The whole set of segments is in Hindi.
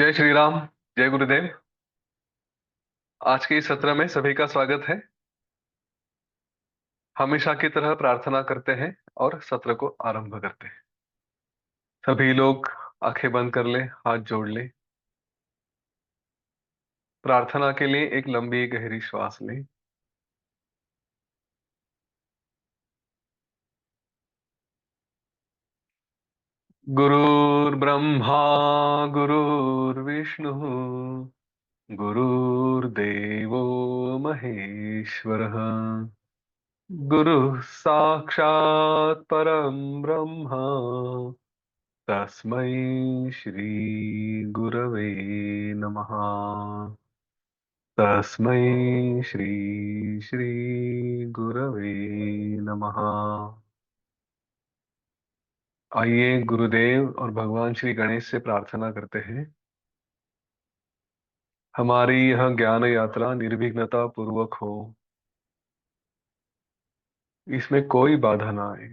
जय श्री राम। जय गुरुदेव। आज के इस सत्र में सभी का स्वागत है। हमेशा की तरह प्रार्थना करते हैं और सत्र को आरंभ करते हैं। सभी लोग आंखें बंद कर लें, हाथ जोड़ लें। प्रार्थना के लिए एक लंबी गहरी श्वास लें। गुरुर्ब्रह्मा गुरुर्विष्णु गुरुर्देवो महेश्वरः। गुरु साक्षात् परम ब्रह्म तस्मै श्री गुरवे नमः। तस्मै श्री श्री गुरवे नमः। आइए गुरुदेव और भगवान श्री गणेश से प्रार्थना करते हैं। हमारी यह ज्ञान यात्रा निर्विघ्नता पूर्वक हो, इसमें कोई बाधा ना आए।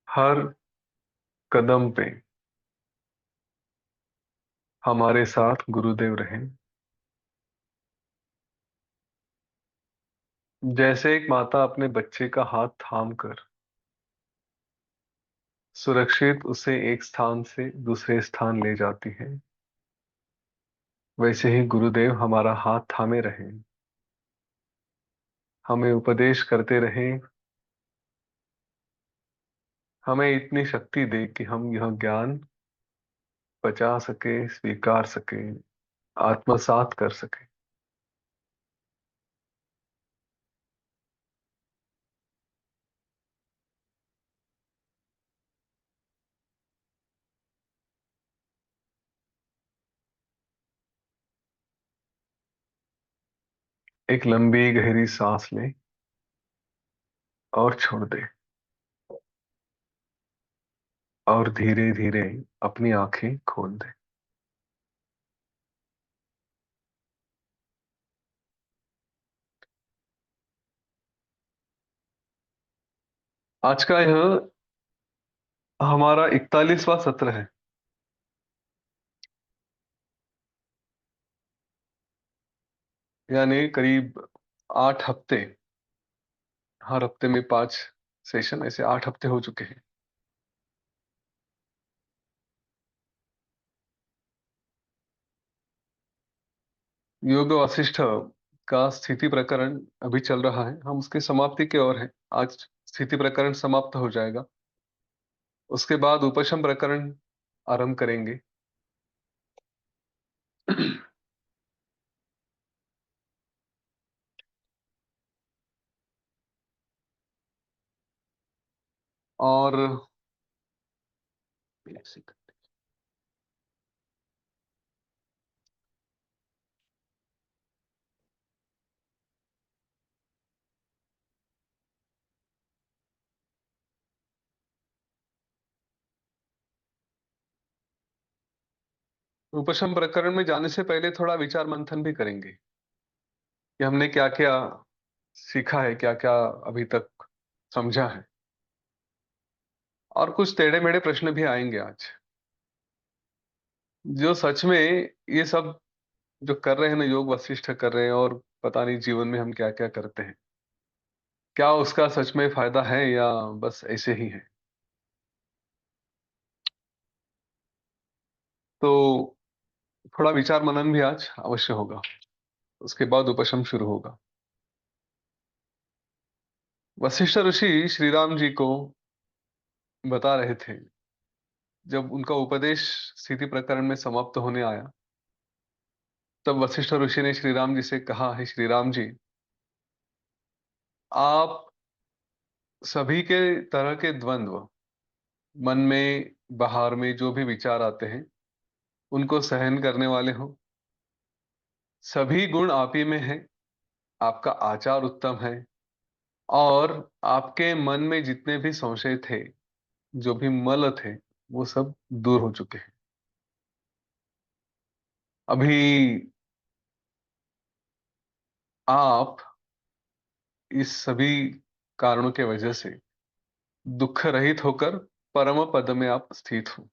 हर कदम पे हमारे साथ गुरुदेव रहें। जैसे एक माता अपने बच्चे का हाथ थाम कर सुरक्षित उसे एक स्थान से दूसरे स्थान ले जाती है, वैसे ही गुरुदेव हमारा हाथ थामे रहें, हमें उपदेश करते रहें, हमें इतनी शक्ति दे कि हम यह ज्ञान पचा सके, स्वीकार सके, आत्मसात कर सके। एक लंबी गहरी सांस लें और छोड़ दें, और धीरे धीरे अपनी आंखें खोल दें। आज का यह हमारा 41वां सत्र है। यानी करीब 8 हफ्ते, हर हफ्ते में 5 सेशन, ऐसे 8 हफ्ते हो चुके हैं। योग वासिष्ठ का स्थिति प्रकरण अभी चल रहा है, हम उसकी समाप्ति की ओर हैं। आज स्थिति प्रकरण समाप्त हो जाएगा, उसके बाद उपशम प्रकरण आरंभ करेंगे। और उपशम प्रकरण में जाने से पहले थोड़ा विचार मंथन भी करेंगे कि हमने क्या क्या सीखा है, क्या क्या अभी तक समझा है। और कुछ टेढ़े मेढ़े प्रश्न भी आएंगे आज। जो सच में ये सब जो कर रहे हैं ना, योग वशिष्ठ कर रहे हैं, और पता नहीं जीवन में हम क्या क्या करते हैं, क्या उसका सच में फायदा है या बस ऐसे ही है। तो थोड़ा विचार मनन भी आज अवश्य होगा, उसके बाद उपशम शुरू होगा। वशिष्ठ ऋषि श्री राम जी को बता रहे थे, जब उनका उपदेश स्थिति प्रकरण में समाप्त होने आया, तब वशिष्ठ ऋषि ने श्री राम जी से कहा है, श्री राम जी, आप सभी के तरह के द्वंद्व, मन में बाहर में जो भी विचार आते हैं, उनको सहन करने वाले हो। सभी गुण आप ही में है, आपका आचार उत्तम है, और आपके मन में जितने भी संशय थे, जो भी मल थे, वो सब दूर हो चुके हैं। अभी आप इस सभी कारणों के वजह से दुख रहित होकर परम पद में आप स्थित हो।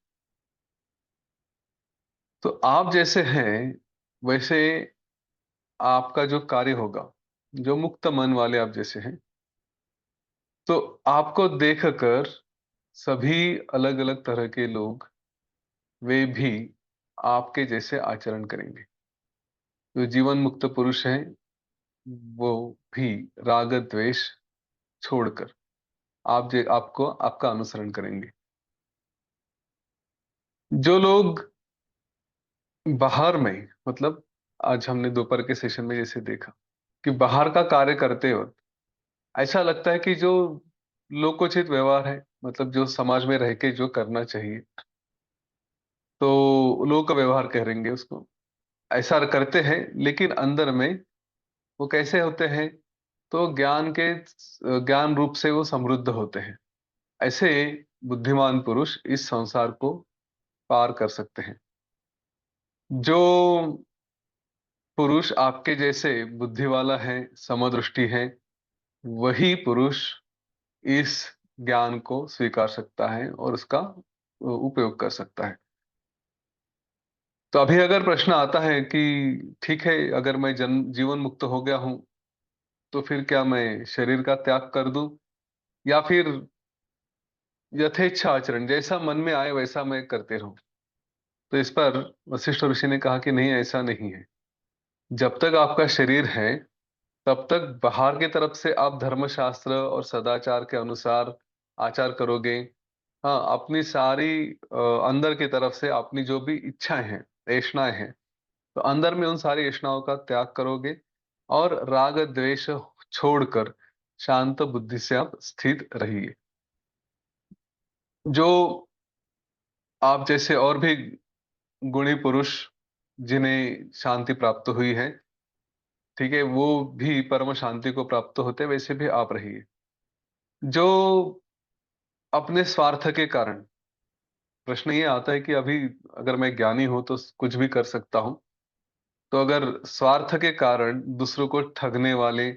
तो आप जैसे हैं वैसे आपका जो कार्य होगा, जो मुक्त मन वाले आप जैसे हैं, तो आपको देखकर सभी अलग अलग तरह के लोग, वे भी आपके जैसे आचरण करेंगे। जो जीवन मुक्त पुरुष हैं वो भी राग द्वेष छोड़कर आपको आपका अनुसरण करेंगे। जो लोग बाहर में, मतलब आज हमने दोपहर के सेशन में जैसे देखा कि बाहर का कार्य करते वक्त ऐसा लगता है कि जो लोकोचित व्यवहार है, मतलब जो समाज में रह के जो करना चाहिए, तो लोग का व्यवहार कहेंगे उसको, ऐसा करते हैं, लेकिन अंदर में वो कैसे होते हैं, तो ज्ञान रूप से वो समृद्ध होते हैं। ऐसे बुद्धिमान पुरुष इस संसार को पार कर सकते हैं। जो पुरुष आपके जैसे बुद्धि वाला है, समदृष्टि है, वही पुरुष इस ज्ञान को स्वीकार सकता है और उसका उपयोग कर सकता है। तो अभी अगर प्रश्न आता है कि ठीक है, अगर मैं जीवन मुक्त हो गया हूं, तो फिर क्या मैं शरीर का त्याग कर दूं, या फिर यथेच्छा आचरण जैसा मन में आए वैसा मैं करते रहूं? तो इस पर वशिष्ठ ऋषि ने कहा कि नहीं, ऐसा नहीं है। जब तक आपका शरीर है तब तक बाहर की तरफ से आप धर्मशास्त्र और सदाचार के अनुसार आचार करोगे। हाँ, अपनी सारी अंदर की तरफ से अपनी जो भी इच्छाएं हैं, ऐषणाएं हैं, तो अंदर में उन सारी ऐषणाओं का त्याग करोगे और राग द्वेष छोड़कर शांत बुद्धि से आप स्थित रहिए। जो आप जैसे और भी गुणी पुरुष जिन्हें शांति प्राप्त हुई है, ठीक है, वो भी परम शांति को प्राप्त होते, वैसे भी आप रहिए। जो अपने स्वार्थ के कारण, प्रश्न ये आता है कि अभी अगर मैं ज्ञानी हूं तो कुछ भी कर सकता हूं, तो अगर स्वार्थ के कारण दूसरों को ठगने वाले,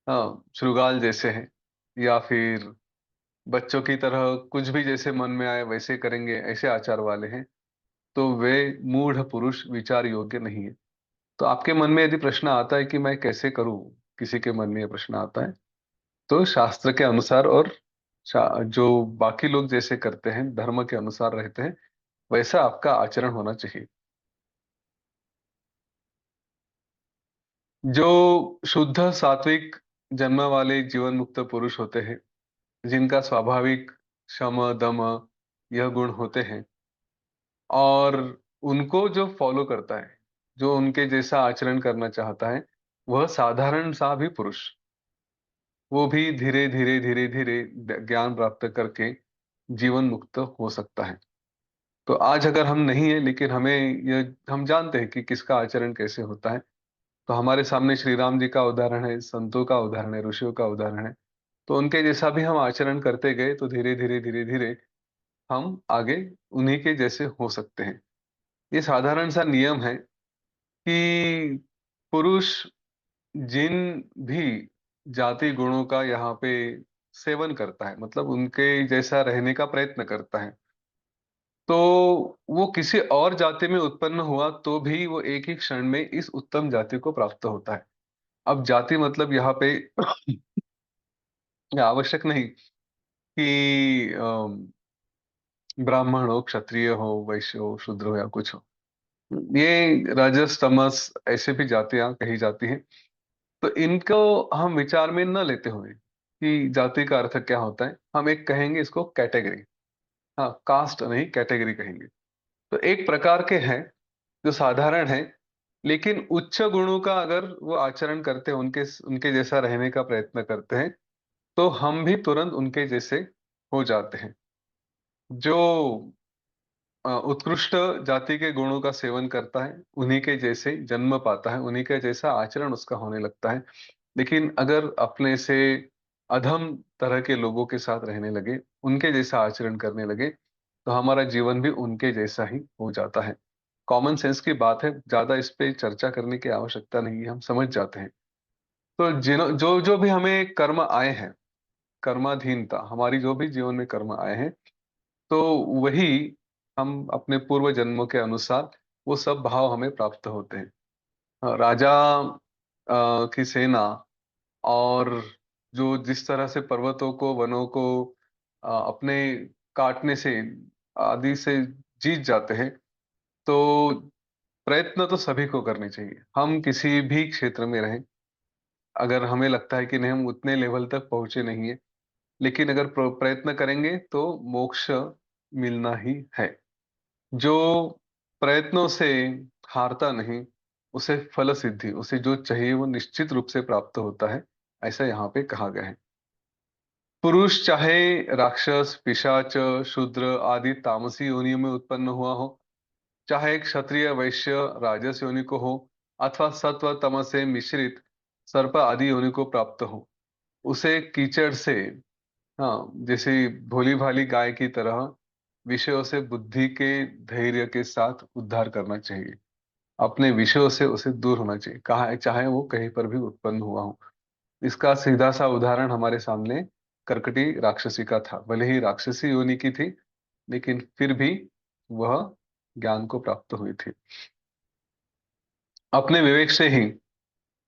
हाँ, शृगाल जैसे हैं, या फिर बच्चों की तरह कुछ भी जैसे मन में आए वैसे करेंगे, ऐसे आचार वाले हैं, तो वे मूढ़ पुरुष विचार योग्य नहीं है। तो आपके मन में यदि प्रश्न आता है कि मैं कैसे करूं, किसी के मन में यह प्रश्न आता है, तो शास्त्र के अनुसार और जो बाकी लोग जैसे करते हैं, धर्म के अनुसार रहते हैं, वैसा आपका आचरण होना चाहिए। जो शुद्ध सात्विक जन्म वाले जीवन मुक्त पुरुष होते हैं, जिनका स्वाभाविक शम दम यह गुण होते हैं, और उनको जो फॉलो करता है, जो उनके जैसा आचरण करना चाहता है, वह साधारण सा भी पुरुष, वो भी धीरे धीरे धीरे धीरे ज्ञान प्राप्त करके जीवन मुक्त हो सकता है। तो आज अगर हम नहीं है, लेकिन हमें यह हम जानते हैं कि किसका आचरण कैसे होता है, तो हमारे सामने श्री राम जी का उदाहरण है, संतों का उदाहरण है, ऋषियों का उदाहरण है। तो उनके जैसा भी हम आचरण करते गए तो धीरे धीरे धीरे धीरे हम आगे उन्हीं के जैसे हो सकते हैं। ये साधारण सा नियम है कि पुरुष जिन भी जाति गुणों का यहाँ पे सेवन करता है, मतलब उनके जैसा रहने का प्रयत्न करता है, तो वो किसी और जाति में उत्पन्न हुआ तो भी वो एक ही क्षण में इस उत्तम जाति को प्राप्त होता है। अब जाति मतलब यहाँ पे यह आवश्यक नहीं कि ब्राह्मण हो, क्षत्रिय हो, वैश्य हो, शूद्र हो, या कुछ हो। ये राजस तमस ऐसे भी जातियां कही जाती हैं। तो इनको हम विचार में न लेते हुए कि जाति का अर्थ क्या होता है, हम एक कहेंगे इसको कैटेगरी। हाँ, कास्ट नहीं, कैटेगरी कहेंगे। तो एक प्रकार के हैं जो साधारण है, लेकिन उच्च गुणों का अगर वो आचरण करते हैं, उनके उनके जैसा रहने का प्रयत्न करते हैं, तो हम भी तुरंत उनके जैसे हो जाते हैं। जो उत्कृष्ट जाति के गुणों का सेवन करता है, उन्हीं के जैसे जन्म पाता है, उन्हीं के जैसा आचरण उसका होने लगता है। लेकिन अगर अपने से अधम तरह के लोगों के साथ रहने लगे, उनके जैसा आचरण करने लगे, तो हमारा जीवन भी उनके जैसा ही हो जाता है। कॉमन सेंस की बात है, ज्यादा इस पे चर्चा करने की आवश्यकता नहीं है, हम समझ जाते हैं। तो जो जो भी हमें कर्म आए हैं, कर्माधीनता, हमारी जो भी जीवन में कर्म आए हैं, तो वही हम अपने पूर्व जन्मों के अनुसार वो सब भाव हमें प्राप्त होते हैं। राजा की सेना और जो जिस तरह से पर्वतों को, वनों को अपने काटने से आदि से जीत जाते हैं, तो प्रयत्न तो सभी को करने चाहिए। हम किसी भी क्षेत्र में रहें, अगर हमें लगता है कि नहीं हम उतने लेवल तक पहुंचे नहीं है, लेकिन अगर प्रयत्न करेंगे तो मोक्ष मिलना ही है। जो प्रयत्नों से हारता नहीं, उसे फल सिद्धि, उसे जो चाहिए वो निश्चित रूप से प्राप्त होता है, ऐसा यहाँ पे कहा गया है। पुरुष चाहे राक्षस, पिशाच, शूद्र आदि तामसी योनियों में उत्पन्न हुआ हो, चाहे क्षत्रिय, वैश्य, राजस योनि को हो, अथवा सत्व तमस से मिश्रित सर्प आदि योनि को प्राप्त हो, उसे कीचड़ से, हाँ, जैसे भोली भाली गाय की तरह विषयों से बुद्धि के धैर्य के साथ उद्धार करना चाहिए। अपने विषयों से उसे दूर होना चाहिए, कहा चाहे वो कहीं पर भी उत्पन्न हुआ हो। इसका सीधा सा उदाहरण हमारे सामने कर्कटी राक्षसी का था। भले ही राक्षसी योनि की थी, लेकिन फिर भी वह ज्ञान को प्राप्त हुई थी। अपने विवेक से ही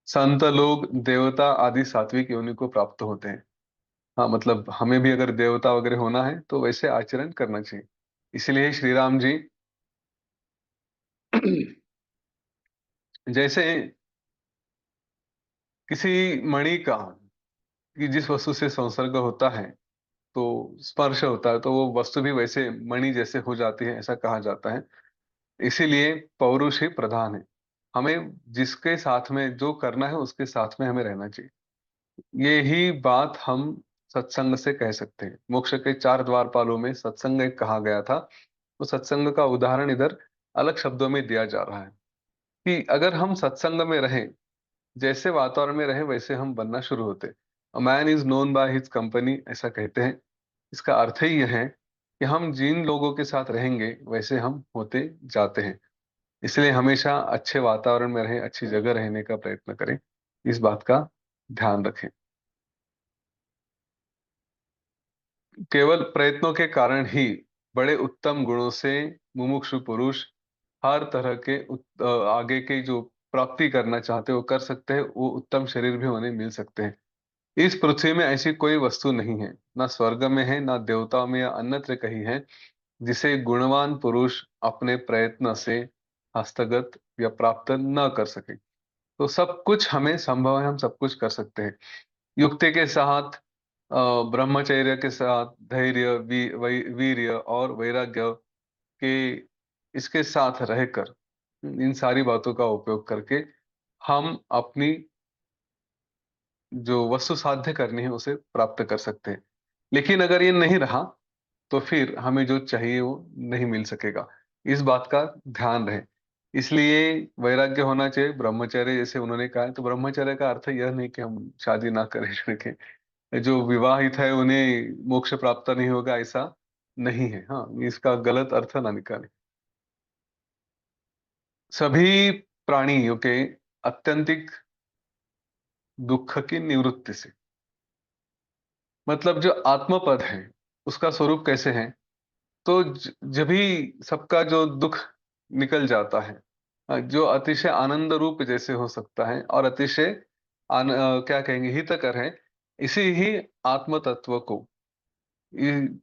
संत लोग देवता आदि सात्विक योनि को प्राप्त होते हैं। हाँ, मतलब हमें भी अगर देवता वगैरह होना है तो वैसे आचरण करना चाहिए। इसलिए श्री राम जी जैसे किसी मणि का, कि जिस वस्तु से संसर्ग होता है तो स्पर्श होता है, तो वो वस्तु भी वैसे मणि जैसे हो जाती है, ऐसा कहा जाता है। इसीलिए पौरुष ही प्रधान है। हमें जिसके साथ में जो करना है उसके साथ में हमें रहना चाहिए। ये ही बात हम सत्संग से कह सकते हैं। मोक्ष के चार द्वारपालों में सत्संग एक कहा गया था। तो सत्संग का उदाहरण इधर अलग शब्दों में दिया जा रहा है कि अगर हम सत्संग में रहें, जैसे वातावरण में रहे वैसे हम बनना शुरू होते। A man is known by his company, ऐसा कहते हैं। इसका अर्थ ही यह है कि हम जिन लोगों के साथ रहेंगे वैसे हम होते जाते हैं। इसलिए हमेशा अच्छे वातावरण में रहें, अच्छी जगह रहने का प्रयत्न करें, इस बात का ध्यान रखें। केवल प्रयत्नों के कारण ही बड़े उत्तम गुणों से मुमुक्षु पुरुष हर तरह के आगे के जो प्राप्ति करना चाहते हैं वो कर सकते हैं। वो उत्तम शरीर भी उन्हें मिल सकते हैं। इस पृथ्वी में ऐसी कोई वस्तु नहीं है, ना स्वर्ग में है, ना देवताओं में या अन्यत्र कहीं है, जिसे गुणवान पुरुष अपने प्रयत्न से हस्तगत या प्राप्त न कर सके। तो सब कुछ हमें संभव है, हम सब कुछ कर सकते हैं। युक्ति के साथ, ब्रह्मचर्य के साथ, धैर्य, वीर्य और वैराग्य के इसके साथ रहकर, इन सारी बातों का उपयोग करके हम अपनी जो वस्तु साध्य करनी है उसे प्राप्त कर सकते हैं। लेकिन अगर ये नहीं रहा तो फिर हमें जो चाहिए वो नहीं मिल सकेगा। इस बात का ध्यान रहे। इसलिए वैराग्य होना चाहिए, ब्रह्मचर्य जैसे उन्होंने कहा है। तो ब्रह्मचर्य का अर्थ यह नहीं कि हम शादी ना करें रखें, जो विवाहित है उन्हें मोक्ष प्राप्त नहीं होगा, ऐसा नहीं है। हाँ, इसका गलत अर्थ ना निकालें। सभी प्राणियों के अत्यंतिक दुख की निवृत्ति से, मतलब जो आत्मपद है उसका स्वरूप कैसे है, तो जब भी सबका जो दुख निकल जाता है, जो अतिशय आनंद रूप जैसे हो सकता है और अतिशय क्या कहेंगे, हितकर है। इसी ही आत्म तत्व को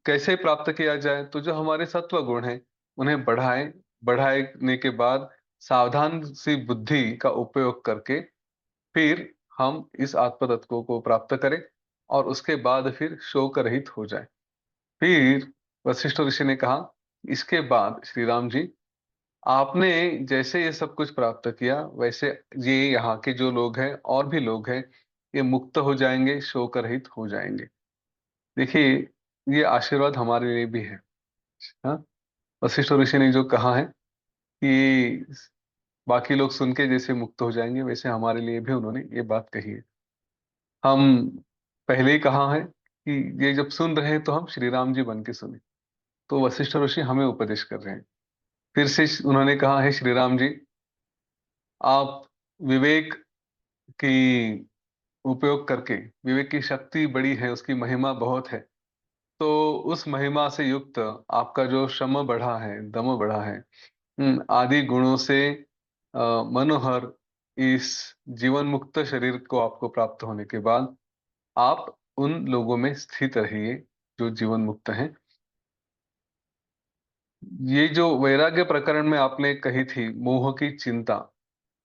कैसे प्राप्त किया जाए, तो जो हमारे सत्व गुण हैं उन्हें बढ़ाने के बाद सावधान सी बुद्धि का उपयोग करके फिर हम इस आत्म तत्व को प्राप्त करें और उसके बाद फिर शोक रहित हो जाए। फिर वशिष्ठ ऋषि ने कहा, इसके बाद श्री राम जी, आपने जैसे ये सब कुछ प्राप्त किया वैसे ये यहाँ के जो लोग हैं और भी लोग हैं, ये मुक्त हो जाएंगे, शोक रहित हो जाएंगे। देखिए, ये आशीर्वाद हमारे लिए भी है। हाँ, वशिष्ठ ऋषि ने जो कहा है कि बाकी लोग सुन के जैसे मुक्त हो जाएंगे, वैसे हमारे लिए भी उन्होंने ये बात कही है। हम पहले ही कहा है कि ये जब सुन रहे हैं तो हम श्री राम जी बन के सुने। तो वशिष्ठ ऋषि हमें उपदेश कर रहे हैं। फिर से उन्होंने कहा है, श्री राम जी, आप विवेक की उपयोग करके, विवेक की शक्ति बड़ी है, उसकी महिमा बहुत है। तो उस महिमा से युक्त आपका जो श्रम बढ़ा है, दम बढ़ा है, आदि गुणों से मनोहर इस जीवन मुक्त शरीर को आपको प्राप्त होने के बाद आप उन लोगों में स्थित रहिए जो जीवन मुक्त हैं। ये जो वैराग्य प्रकरण में आपने कही थी मोह की चिंता,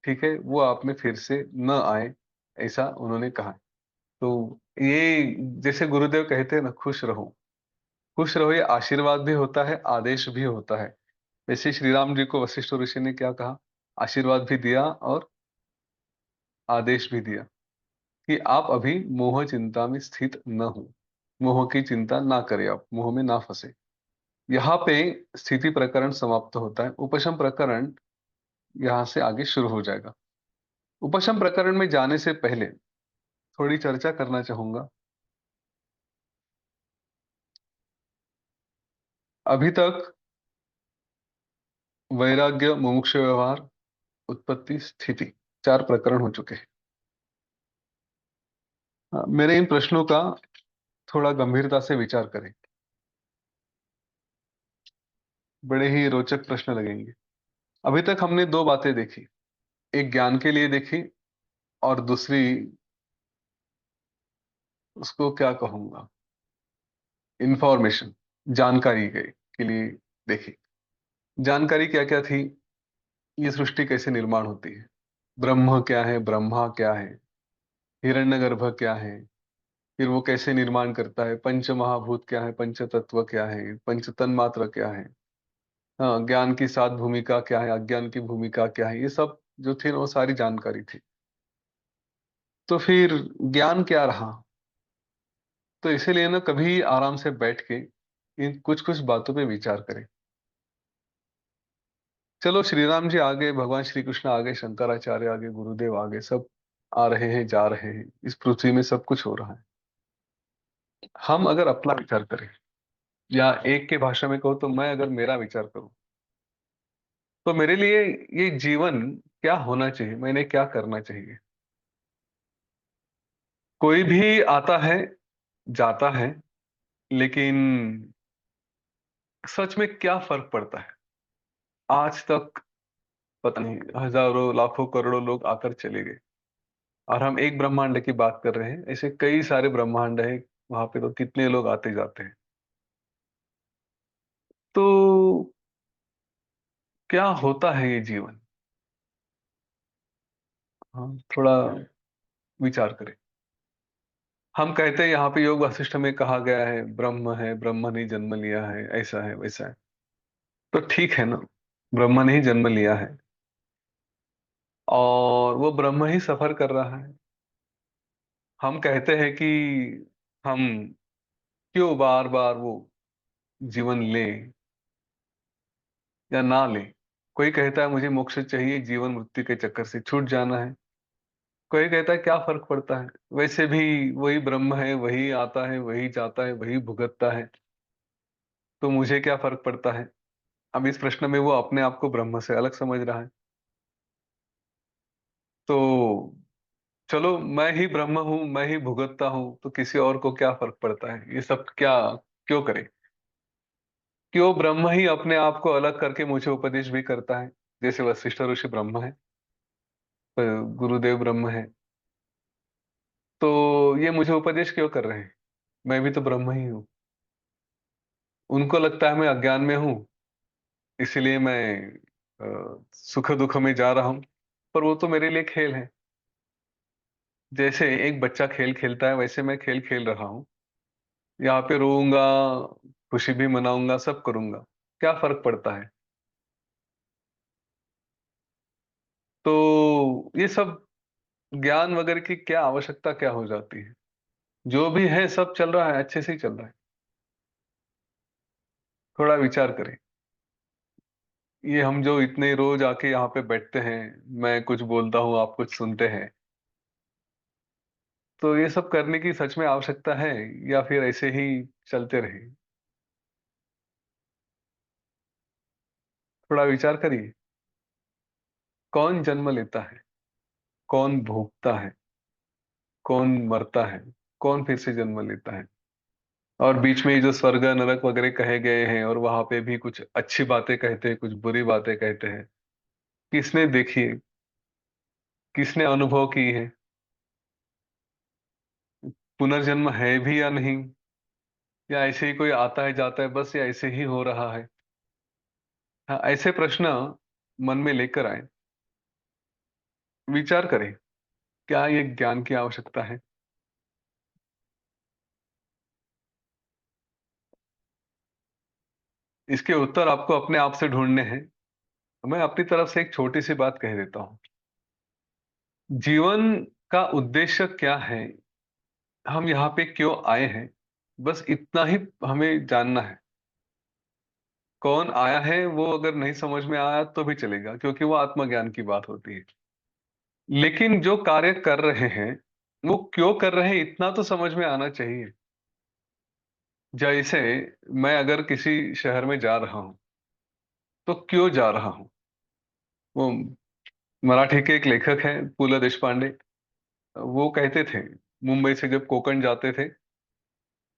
ठीक है, वो आप में फिर से न आए, ऐसा उन्होंने कहा। तो ये जैसे गुरुदेव कहते हैं ना, खुश रहो। खुश रहो ये आशीर्वाद भी होता है, आदेश भी होता है। वैसे श्री राम जी को वशिष्ठ ऋषि ने क्या कहा? आशीर्वाद भी दिया और आदेश भी दिया कि आप अभी मोह चिंता में स्थित न हो, मोह की चिंता ना करें, आप मोह में ना फंसे। यहाँ पे स्थिति प्रकरण समाप्त होता है। उपशम प्रकरण यहाँ से आगे शुरू हो जाएगा। उपशम प्रकरण में जाने से पहले थोड़ी चर्चा करना चाहूंगा। अभी तक वैराग्य, मुमुक्ष व्यवहार, उत्पत्ति, स्थिति, 4 प्रकरण हो चुके हैं। मेरे इन प्रश्नों का थोड़ा गंभीरता से विचार करें। बड़े ही रोचक प्रश्न लगेंगे। अभी तक हमने 2 बातें देखी। एक ज्ञान के लिए देखी और दूसरी, उसको क्या कहूंगा, इंफॉर्मेशन, जानकारी के लिए देखी। जानकारी क्या क्या थी? ये सृष्टि कैसे निर्माण होती है, ब्रह्म क्या है, ब्रह्मा क्या है, हिरण्यगर्भ क्या है, फिर वो कैसे निर्माण करता है, पंच महाभूत क्या है, पंच तत्व क्या है, पंच तन्मात्र क्या है, हाँ, ज्ञान की 7 भूमिका क्या है, अज्ञान की भूमिका क्या है, ये सब जो थी ना, वो सारी जानकारी थी। तो फिर ज्ञान क्या रहा? तो इसीलिए ना कभी आराम से बैठ के इन कुछ कुछ बातों पे विचार करें। चलो, श्री राम जी आ गए, भगवान श्री कृष्ण आ गए, शंकराचार्य आ गए, गुरुदेव आ गए, सब आ रहे हैं, जा रहे हैं, इस पृथ्वी में सब कुछ हो रहा है। हम अगर अपना विचार करें, या एक के भाषा में कहो तो मैं अगर मेरा विचार करूं, तो मेरे लिए ये जीवन क्या होना चाहिए, मैंने क्या करना चाहिए? कोई भी आता है, जाता है, लेकिन सच में क्या फर्क पड़ता है? आज तक पता नहीं, हजारों लाखों करोड़ों लोग आकर चले गए, और हम एक ब्रह्मांड की बात कर रहे हैं, ऐसे कई सारे ब्रह्मांड है, वहां पे तो कितने लोग आते जाते हैं। तो क्या होता है ये जीवन? हम थोड़ा विचार करें। हम कहते हैं यहाँ पे योग वासिष्ठ में कहा गया है ब्रह्म है, ब्रह्म ने जन्म लिया है, ऐसा है वैसा है। तो ठीक है ना, ब्रह्म ने ही जन्म लिया है, और वो ब्रह्म ही सफर कर रहा है। हम कहते हैं कि हम क्यों बार बार वो जीवन लें या ना लें। कोई कहता है मुझे मोक्ष चाहिए, जीवन मृत्यु के चक्कर से छूट जाना है। कोई कहता है क्या फर्क पड़ता है, वैसे भी वही ब्रह्म है, वही आता है, वही जाता है, वही भुगतता है, तो मुझे क्या फर्क पड़ता है? अब इस प्रश्न में वो अपने आप को ब्रह्म से अलग समझ रहा है। तो चलो, मैं ही ब्रह्म हूं, मैं ही भुगतता हूं, तो किसी और को क्या फर्क पड़ता है, ये सब क्या क्यों करे? क्यों ब्रह्म ही अपने आप को अलग करके मुझे उपदेश भी करता है? जैसे वशिष्ठ ऋषि ब्रह्म है, गुरुदेव ब्रह्म है, तो ये मुझे उपदेश क्यों कर रहे हैं? मैं भी तो ब्रह्म ही हूँ। उनको लगता है मैं अज्ञान में हूँ, इसीलिए मैं सुख दुख में जा रहा हूँ, पर वो तो मेरे लिए खेल है। जैसे एक बच्चा खेल खेलता है, वैसे मैं खेल खेल रहा हूँ। यहाँ पे रोऊंगा, खुशी भी मनाऊंगा, सब करूंगा, क्या फर्क पड़ता है? तो ये सब ज्ञान वगैरह की क्या आवश्यकता क्या हो जाती है? जो भी है सब चल रहा है, अच्छे से ही चल रहा है। थोड़ा विचार करें। ये हम जो इतने रोज आके यहाँ पे बैठते हैं, मैं कुछ बोलता हूँ, आप कुछ सुनते हैं, तो ये सब करने की सच में आवश्यकता है, या फिर ऐसे ही चलते रहे? थोड़ा विचार करिए। कौन जन्म लेता है, कौन भोगता है, कौन मरता है, कौन फिर से जन्म लेता है? और बीच में ये जो स्वर्ग नरक वगैरह कहे गए हैं, और वहां पे भी कुछ अच्छी बातें कहते हैं, कुछ बुरी बातें कहते हैं। किसने देखी है? किसने अनुभव की है? पुनर्जन्म है भी या नहीं? या ऐसे ही कोई आता है जाता है बस, या ऐसे ही हो रहा है? हाँ, ऐसे प्रश्न मन में लेकर आए, विचार करें, क्या ये ज्ञान की आवश्यकता है? इसके उत्तर आपको अपने आप से ढूंढने हैं। मैं अपनी तरफ से एक छोटी सी बात कह देता हूँ। जीवन का उद्देश्य क्या है, हम यहाँ पे क्यों आए हैं, बस इतना ही हमें जानना है। कौन आया है वो अगर नहीं समझ में आया तो भी चलेगा, क्योंकि वो आत्मज्ञान की बात होती है। लेकिन जो कार्य कर रहे हैं, वो क्यों कर रहे हैं इतना तो समझ में आना चाहिए। जैसे मैं अगर किसी शहर में जा रहा हूं, तो क्यों जा रहा हूं? वो मराठी के एक लेखक हैं, पु ल देशपांडे। वो कहते थे, मुंबई से जब कोकण जाते थे,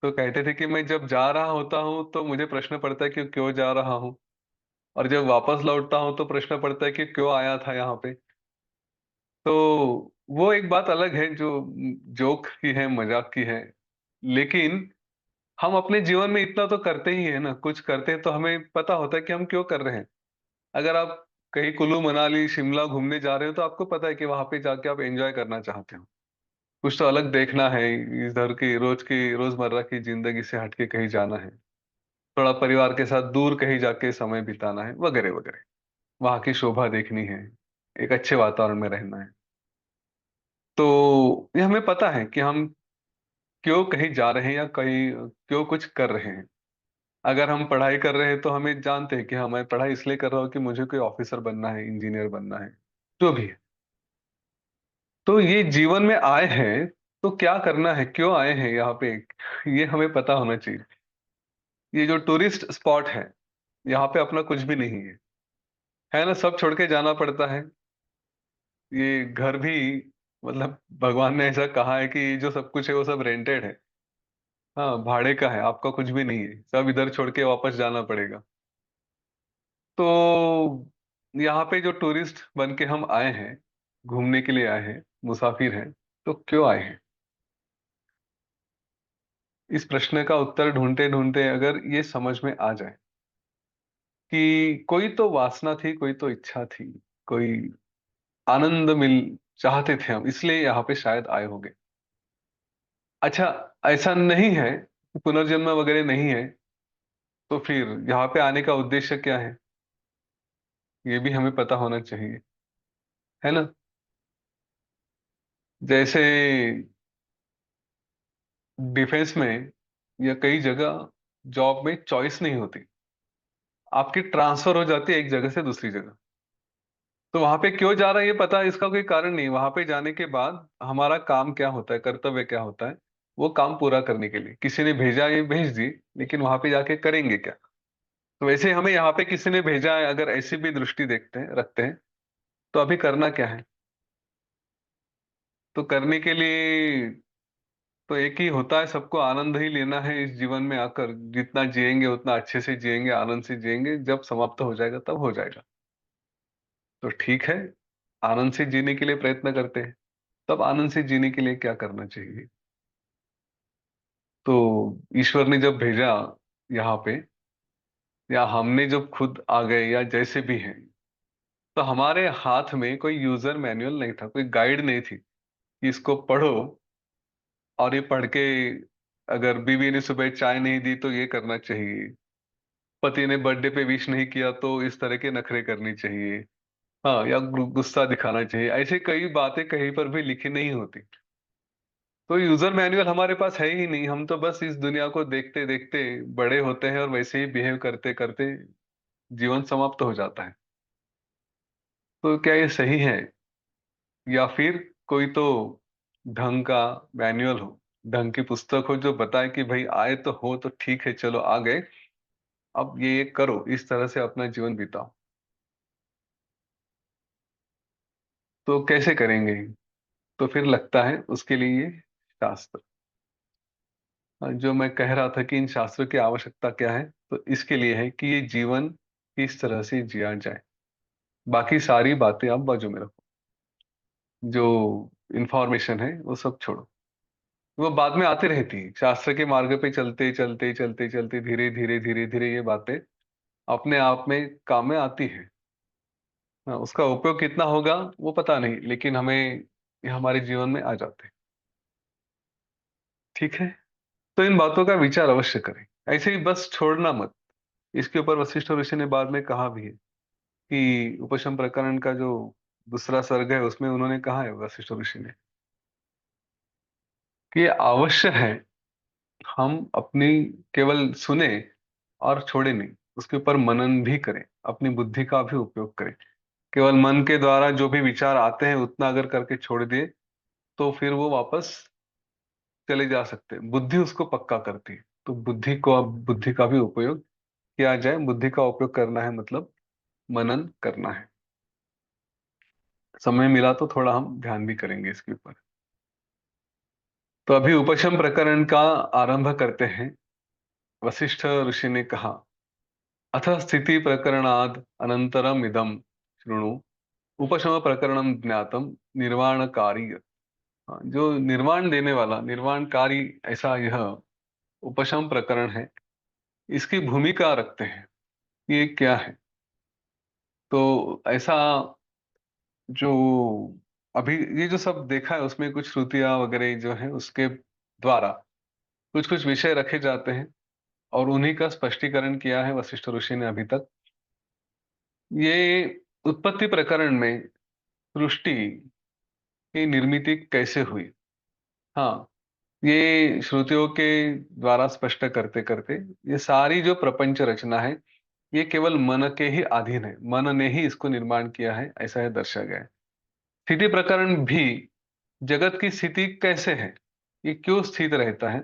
तो कहते थे कि मैं जब जा रहा होता हूं तो मुझे प्रश्न पड़ता है कि क्यों जा रहा हूं, और जब वापस लौटता हूं तो प्रश्न पड़ता है कि क्यों आया था यहाँ पे। तो वो एक बात अलग है जो जोक की है, मजाक की है। लेकिन हम अपने जीवन में इतना तो करते ही है ना, कुछ करते हैं तो हमें पता होता है कि हम क्यों कर रहे हैं। अगर आप कहीं कुल्लू मनाली शिमला घूमने जा रहे हो, तो आपको पता है कि वहां पे जाके आप एंजॉय करना चाहते हो, कुछ तो अलग देखना है, इधर की रोजमर्रा की जिंदगी से हटके कहीं जाना है, थोड़ा परिवार के साथ दूर कहीं जाके समय बिताना है, वगैरह वगैरह। वहां की शोभा देखनी है, एक अच्छे वातावरण में रहना है। तो ये हमें पता है कि हम क्यों कहीं जा रहे हैं, या कहीं क्यों कुछ कर रहे हैं। अगर हम पढ़ाई कर रहे हैं तो हमें जानते हैं कि हाँ, मैं पढ़ाई इसलिए कर रहा हूँ कि मुझे कोई ऑफिसर बनना है, इंजीनियर बनना है, जो भी है। तो ये जीवन में आए हैं, तो क्या करना है, क्यों आए हैं यहाँ पे, ये हमें पता होना चाहिए। ये जो टूरिस्ट स्पॉट है, यहाँ पे अपना कुछ भी नहीं है ना, सब छोड़ के जाना पड़ता है। ये घर भी, मतलब भगवान ने ऐसा कहा है कि जो सब कुछ है वो सब रेंटेड है। हाँ, भाड़े का है, आपका कुछ भी नहीं है, सब इधर छोड़ के वापस जाना पड़ेगा। तो यहाँ पे जो टूरिस्ट बन के हम आए हैं, घूमने के लिए आए हैं, मुसाफिर हैं, तो क्यों आए हैं? इस प्रश्न का उत्तर ढूंढते ढूंढते अगर ये समझ में आ जाए कि कोई तो वासना थी, कोई तो इच्छा थी, कोई आनंद मिल चाहते थे हम, इसलिए यहाँ पे शायद आए होंगे। अच्छा, ऐसा नहीं है, पुनर्जन्म वगैरह नहीं है, तो फिर यहाँ पे आने का उद्देश्य क्या है, ये भी हमें पता होना चाहिए, है ना। जैसे डिफेंस में या कई जगह जॉब में चॉइस नहीं होती, आपकी ट्रांसफर हो जाती है एक जगह से दूसरी जगह। तो वहां पे क्यों जा रहा है ये पता है, इसका कोई कारण नहीं। वहां पे जाने के बाद हमारा काम क्या होता है, कर्तव्य क्या होता है, वो काम पूरा करने के लिए किसी ने भेजा, ये भेज दी, लेकिन वहां पे जाके करेंगे क्या? तो वैसे हमें यहाँ पे किसी ने भेजा है, अगर ऐसी भी दृष्टि देखते हैं, रखते हैं, तो अभी करना क्या है? तो करने के लिए तो एक ही होता है, सबको आनंद ही लेना है इस जीवन में आकर। जितना जिएंगे उतना अच्छे से जिएंगे, आनंद से जिएंगे, जब समाप्त हो जाएगा तब हो जाएगा। तो ठीक है, आनंद से जीने के लिए प्रयत्न करते हैं। तब आनंद से जीने के लिए क्या करना चाहिए? तो ईश्वर ने जब भेजा यहाँ पे, या हमने जब खुद आ गए, या जैसे भी हैं, तो हमारे हाथ में कोई यूजर मैनुअल नहीं था, कोई गाइड नहीं थी कि इसको पढ़ो, और ये पढ़ के अगर बीवी ने सुबह चाय नहीं दी तो ये करना चाहिए, पति ने बर्थडे पे विश नहीं किया तो इस तरह के नखरे करनी चाहिए, हाँ, या गुस्सा दिखाना चाहिए। ऐसे कई बातें कहीं पर भी लिखी नहीं होती। तो यूजर मैनुअल हमारे पास है ही नहीं, हम तो बस इस दुनिया को देखते देखते बड़े होते हैं, और वैसे ही बिहेव करते करते जीवन समाप्त हो जाता है। तो क्या ये सही है? या फिर कोई तो ढंग का मैनुअल हो, ढंग की पुस्तक हो, जो बताए कि भाई आए तो हो तो ठीक है, चलो आ गए, अब ये करो, इस तरह से अपना जीवन बिताओ। तो कैसे करेंगे? तो फिर लगता है उसके लिए शास्त्र। जो मैं कह रहा था कि इन शास्त्रों की आवश्यकता क्या है, तो इसके लिए है कि ये जीवन किस तरह से जिया जाए। बाकी सारी बातें आप बाजू में रखो, जो इंफॉर्मेशन है वो सब छोड़ो, वो बाद में आती रहती है। शास्त्र के मार्ग पे चलते चलते चलते चलते धीरे धीरे धीरे धीरे ये बातें अपने आप में काम में आती है। हाँ, उसका उपयोग कितना होगा वो पता नहीं, लेकिन हमें ये हमारे जीवन में आ जाते हैं। ठीक है, तो इन बातों का विचार अवश्य करें, ऐसे ही बस छोड़ना मत। इसके ऊपर वशिष्ठ ऋषि ने बाद में कहा भी है कि उपशम प्रकरण का जो दूसरा सर्ग है उसमें उन्होंने कहा है, वशिष्ठ ऋषि ने, कि ये आवश्य है हम अपनी केवल सुने और छोड़े नहीं, उसके ऊपर मनन भी करें, अपनी बुद्धि का भी उपयोग करें। केवल मन के द्वारा जो भी विचार आते हैं उतना अगर करके छोड़ दिए तो फिर वो वापस चले जा सकते हैं। बुद्धि उसको पक्का करती है, तो बुद्धि का भी उपयोग किया जाए। बुद्धि का उपयोग करना है मतलब मनन करना है। समय मिला तो थोड़ा हम ध्यान भी करेंगे इसके ऊपर। तो अभी उपशम प्रकरण का आरंभ करते हैं। वशिष्ठ ऋषि ने कहा, अथ स्थिति प्रकरणाद अनंतरम इदम शृणु, उपशम प्रकरणम ज्ञातम निर्वाणकारी। हाँ, जो निर्वाण देने वाला निर्वाणकारी ऐसा यह उपशम प्रकरण है, इसकी भूमिका रखते हैं। ये क्या है? तो ऐसा जो अभी ये जो सब देखा है उसमें कुछ श्रुतियां वगैरह जो है उसके द्वारा कुछ कुछ विषय रखे जाते हैं, और उन्हीं का स्पष्टीकरण किया है वशिष्ठ ऋषि ने अभी तक। ये उत्पत्ति प्रकरण में सृष्टि की निर्मिति कैसे हुई, हाँ, ये श्रुतियों के द्वारा स्पष्ट करते करते ये सारी जो प्रपंच रचना है ये केवल मन के ही अधीन है, मन ने ही इसको निर्माण किया है, ऐसा है दर्शाया गया है। स्थिति प्रकरण भी जगत की स्थिति कैसे है, ये क्यों स्थित रहता है,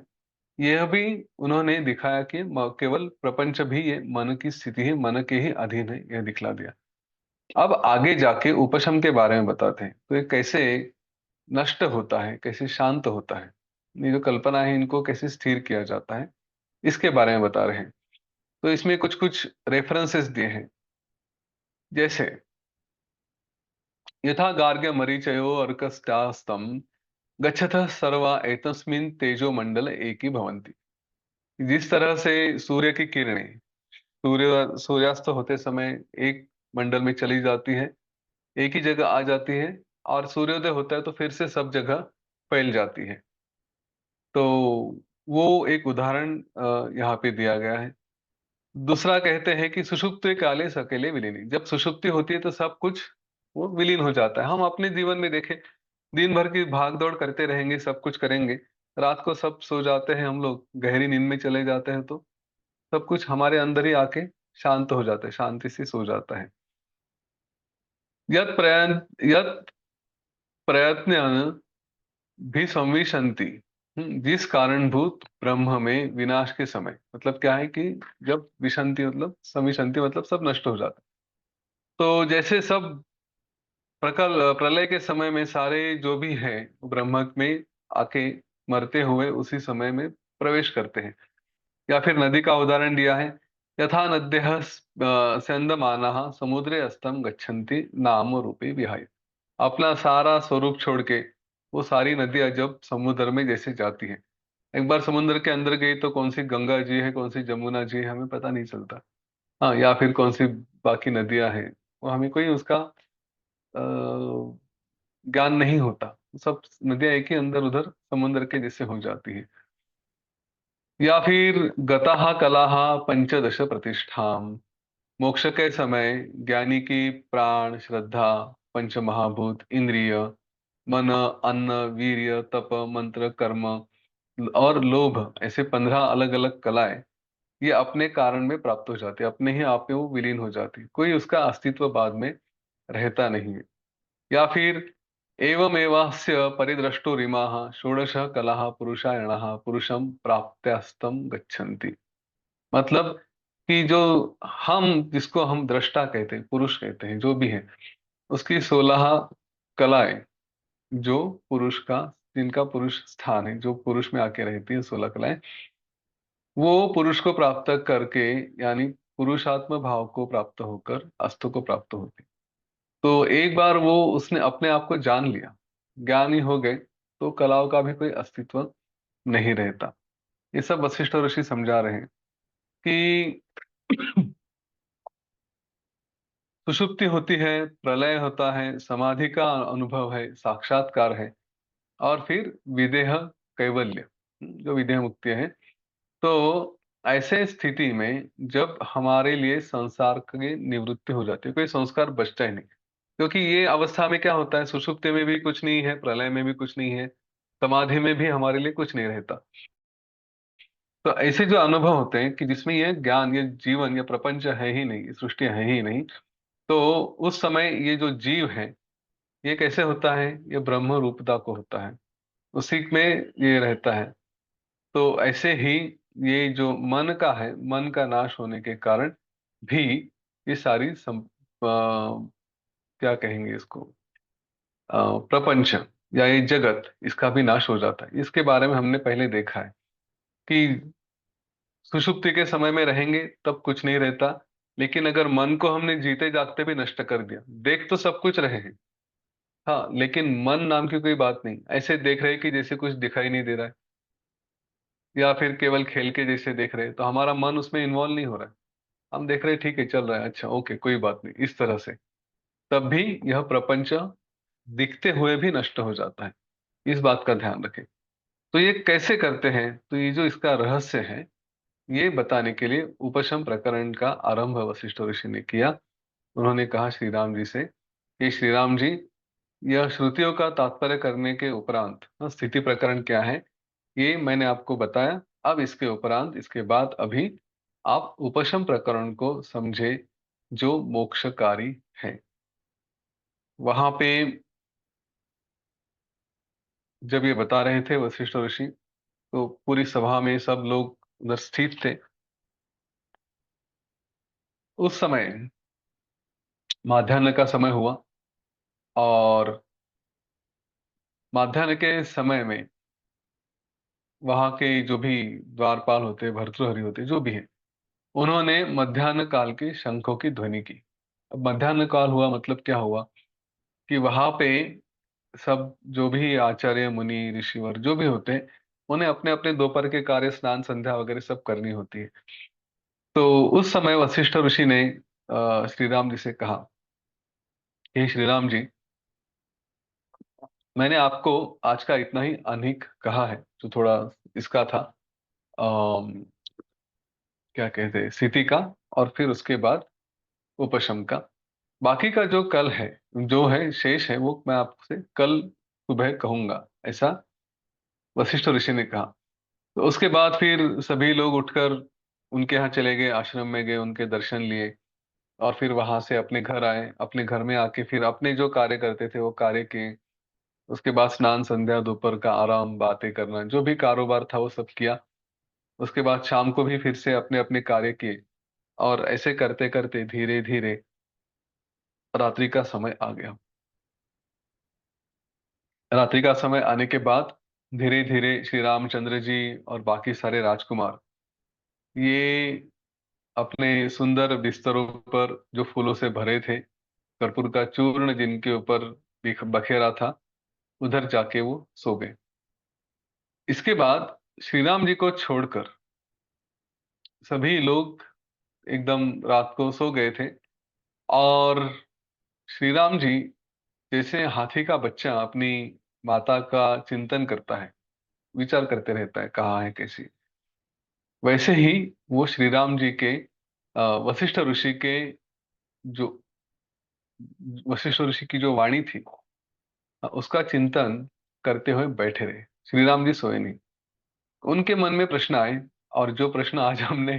यह भी उन्होंने दिखाया कि केवल प्रपंच भी ये मन की स्थिति है, मन के ही अधीन है, यह दिखला दिया। अब आगे जाके उपशम के बारे में बताते हैं, तो ये कैसे नष्ट होता है, कैसे शांत होता है, ये जो कल्पना है इनको कैसे स्थिर किया जाता है, इसके बारे में बता रहे हैं। तो इसमें कुछ कुछ रेफरेंसेस दिए हैं, जैसे यथा गार्ग्य मरीचयो अर्कस्टास्तम गच्छतः सर्वा एतस्मिन् तेजो मंडल एकी भवन्ति। जिस तरह से सूर्य की किरणें सूर्यास्त होते समय एक मंडल में चली जाती है, एक ही जगह आ जाती है, और सूर्योदय होता है तो फिर से सब जगह फैल जाती है। तो वो एक उदाहरण यहाँ पे दिया गया है। दूसरा कहते हैं कि सुषुप्ति काले सकेले विलीनी, जब सुषुप्ति होती है तो सब कुछ वो विलीन हो जाता है। हम अपने जीवन में देखें, दिन भर की भाग दौड़ करते रहेंगे, सब कुछ करेंगे, रात को सब सो जाते हैं, हम लोग गहरी नींद में चले जाते हैं, तो सब कुछ हमारे अंदर ही आके शांत हो जाता है, शांति से सो जाता है। यत प्रयत्न भी संविशंति, जिस कारणभूत ब्रह्म में विनाश के समय, मतलब क्या है कि जब विशंति मतलब संविशंति मतलब सब नष्ट हो जाता है। तो जैसे सब प्रलय के समय में सारे जो भी है ब्रह्म में आके मरते हुए उसी समय में प्रवेश करते हैं। या फिर नदी का उदाहरण दिया है, यथा नद्यः स्यंदमानाः समुद्रे अस्तम गच्छन्ति नाम रूपे विहाय। अपना सारा स्वरूप छोड़ के वो सारी नदियां जब समुद्र में जैसे जाती हैं, एक बार समुद्र के अंदर गई तो कौन सी गंगा जी है, कौन सी जमुना जी है, हमें पता नहीं चलता। हाँ, या फिर कौन सी बाकी नदियां हैं, वो हमें कोई उसका ज्ञान नहीं होता। सब नदियां एक ही अंदर उधर समुद्र के जैसे हो जाती है। या फिर गतः कलाः पंचदश प्रतिष्ठाम, मोक्ष के समय ज्ञानी की प्राण, श्रद्धा, पंच महाभूत, इंद्रिय, मन, अन्न, वीर्य, तप, मंत्र, कर्म और लोभ, ऐसे 15 अलग अलग कलाएं ये अपने कारण में प्राप्त हो जाती है, अपने ही आप में वो विलीन हो जाती है, कोई उसका अस्तित्व बाद में रहता नहीं है। या फिर एवमेवास्य परिद्रष्टुरिमाः षोडश कलाः पुरुषायणाः पुरुषं प्राप्त्यस्तं गच्छन्ति। मतलब कि जो हम जिसको हम दृष्टा कहते हैं, पुरुष कहते हैं, जो भी है, उसकी 16 कलाएं जो पुरुष का जिनका पुरुष स्थान है, जो पुरुष में आके रहती है 16 कलाएं, वो पुरुष को प्राप्त करके, यानी पुरुषात्म भाव को प्राप्त होकर अस्तु को प्राप्त होती। तो एक बार वो उसने अपने आप को जान लिया, ज्ञानी हो गए, तो कलाओं का भी कोई अस्तित्व नहीं रहता। ये सब वशिष्ठ ऋषि समझा रहे हैं कि सुषुप्ति होती है, प्रलय होता है, समाधि का अनुभव है, साक्षात्कार है, और फिर विदेह कैवल्य, जो विदेह मुक्ति है। तो ऐसे स्थिति में जब हमारे लिए संसार की निवृत्ति हो जाती है, कोई संस्कार बचता ही नहीं। क्योंकि ये अवस्था में क्या होता है, सुषुप्ति में भी कुछ नहीं है, प्रलय में भी कुछ नहीं है, समाधि में भी हमारे लिए कुछ नहीं रहता। तो ऐसे जो अनुभव होते हैं कि जिसमें ये ज्ञान, ये जीवन, ये प्रपंच है ही नहीं, ये सृष्टि है ही नहीं, तो उस समय ये जो जीव है, ये कैसे होता है, ये ब्रह्म रूपता को होता है, उसी में ये रहता है। तो ऐसे ही ये जो मन का है, मन का नाश होने के कारण भी ये सारी क्या कहेंगे इसको, प्रपंच या ये जगत, इसका भी नाश हो जाता है। इसके बारे में हमने पहले देखा है कि सुषुप्ति के समय में रहेंगे तब कुछ नहीं रहता, लेकिन अगर मन को हमने जीते जागते भी नष्ट कर दिया, देख तो सब कुछ रहे हैं, हाँ, लेकिन मन नाम की कोई बात नहीं, ऐसे देख रहे हैं कि जैसे कुछ दिखाई नहीं दे रहा है, या फिर केवल खेल के जैसे देख रहे हैं, तो हमारा मन उसमें इन्वॉल्व नहीं हो रहा है। हम देख रहे हैं, ठीक है, चल रहा है, अच्छा, ओके, कोई बात नहीं, इस तरह से। तब भी यह प्रपंच दिखते हुए भी नष्ट हो जाता है, इस बात का ध्यान रखें। तो ये कैसे करते हैं, तो ये जो इसका रहस्य है, ये बताने के लिए उपशम प्रकरण का आरंभ वशिष्ठ ऋषि ने किया। उन्होंने कहा श्री राम जी से कि श्री राम जी, यह श्रुतियों का तात्पर्य करने के उपरांत, स्थिति प्रकरण क्या है ये मैंने आपको बताया। अब इसके उपरांत, इसके बाद अभी आप उपशम प्रकरण को समझे, जो मोक्षकारी है। वहां पे जब ये बता रहे थे वशिष्ठ ऋषि, तो पूरी सभा में सब लोग उधर स्थित थे। उस समय माध्याह्न का समय हुआ, और माध्याह्न के समय में वहां के जो भी द्वारपाल होते, भर्तृहरि होते, जो भी है, उन्होंने मध्याह्न काल के शंखों की ध्वनि की। अब मध्याह्न काल हुआ मतलब क्या हुआ कि वहां पे सब जो भी आचार्य मुनि ऋषिवर जो भी होते हैं, उन्हें अपने अपने दोपहर के कार्य, स्नान संध्या वगैरह सब करनी होती है। तो उस समय वशिष्ठ ऋषि ने श्री राम जी से कहा, हे श्री राम जी, मैंने आपको आज का इतना ही अनहिक कहा है, जो थोड़ा इसका था, अम, क्या कहते हैं, स्थिति का, और फिर उसके बाद उपशम का। बाकी का जो कल है, जो है शेष है, वो मैं आपसे कल सुबह कहूंगा, ऐसा वशिष्ठ ऋषि ने कहा। तो उसके बाद फिर सभी लोग उठकर उनके यहाँ चले गए, आश्रम में गए, उनके दर्शन लिए, और फिर वहां से अपने घर आए। अपने घर में आके फिर अपने जो कार्य करते थे वो कार्य किए। उसके बाद स्नान संध्या, दोपहर का आराम, बातें करना, जो भी कारोबार था वो सब किया। उसके बाद शाम को भी फिर से अपने अपने कार्य किए, और ऐसे करते करते धीरे धीरे रात्रि का समय आ गया। रात्रि का समय आने के बाद धीरे धीरे श्री रामचंद्र जी और बाकी सारे राजकुमार, ये अपने सुंदर बिस्तरों पर जो फूलों से भरे थे, कर्पूर का चूर्ण जिनके ऊपर बखेरा था, उधर जाके वो सो गए। इसके बाद श्री राम जी को छोड़कर सभी लोग एकदम रात को सो गए थे। और श्री राम जी, जैसे हाथी का बच्चा अपनी माता का चिंतन करता है, विचार करते रहता है कहाँ है कैसी, वैसे ही वो श्री राम जी के वशिष्ठ ऋषि के जो वशिष्ठ ऋषि की जो वाणी थी, उसका चिंतन करते हुए बैठे रहे। श्री राम जी सोए नहीं। उनके मन में प्रश्न आए, और जो प्रश्न आज हमने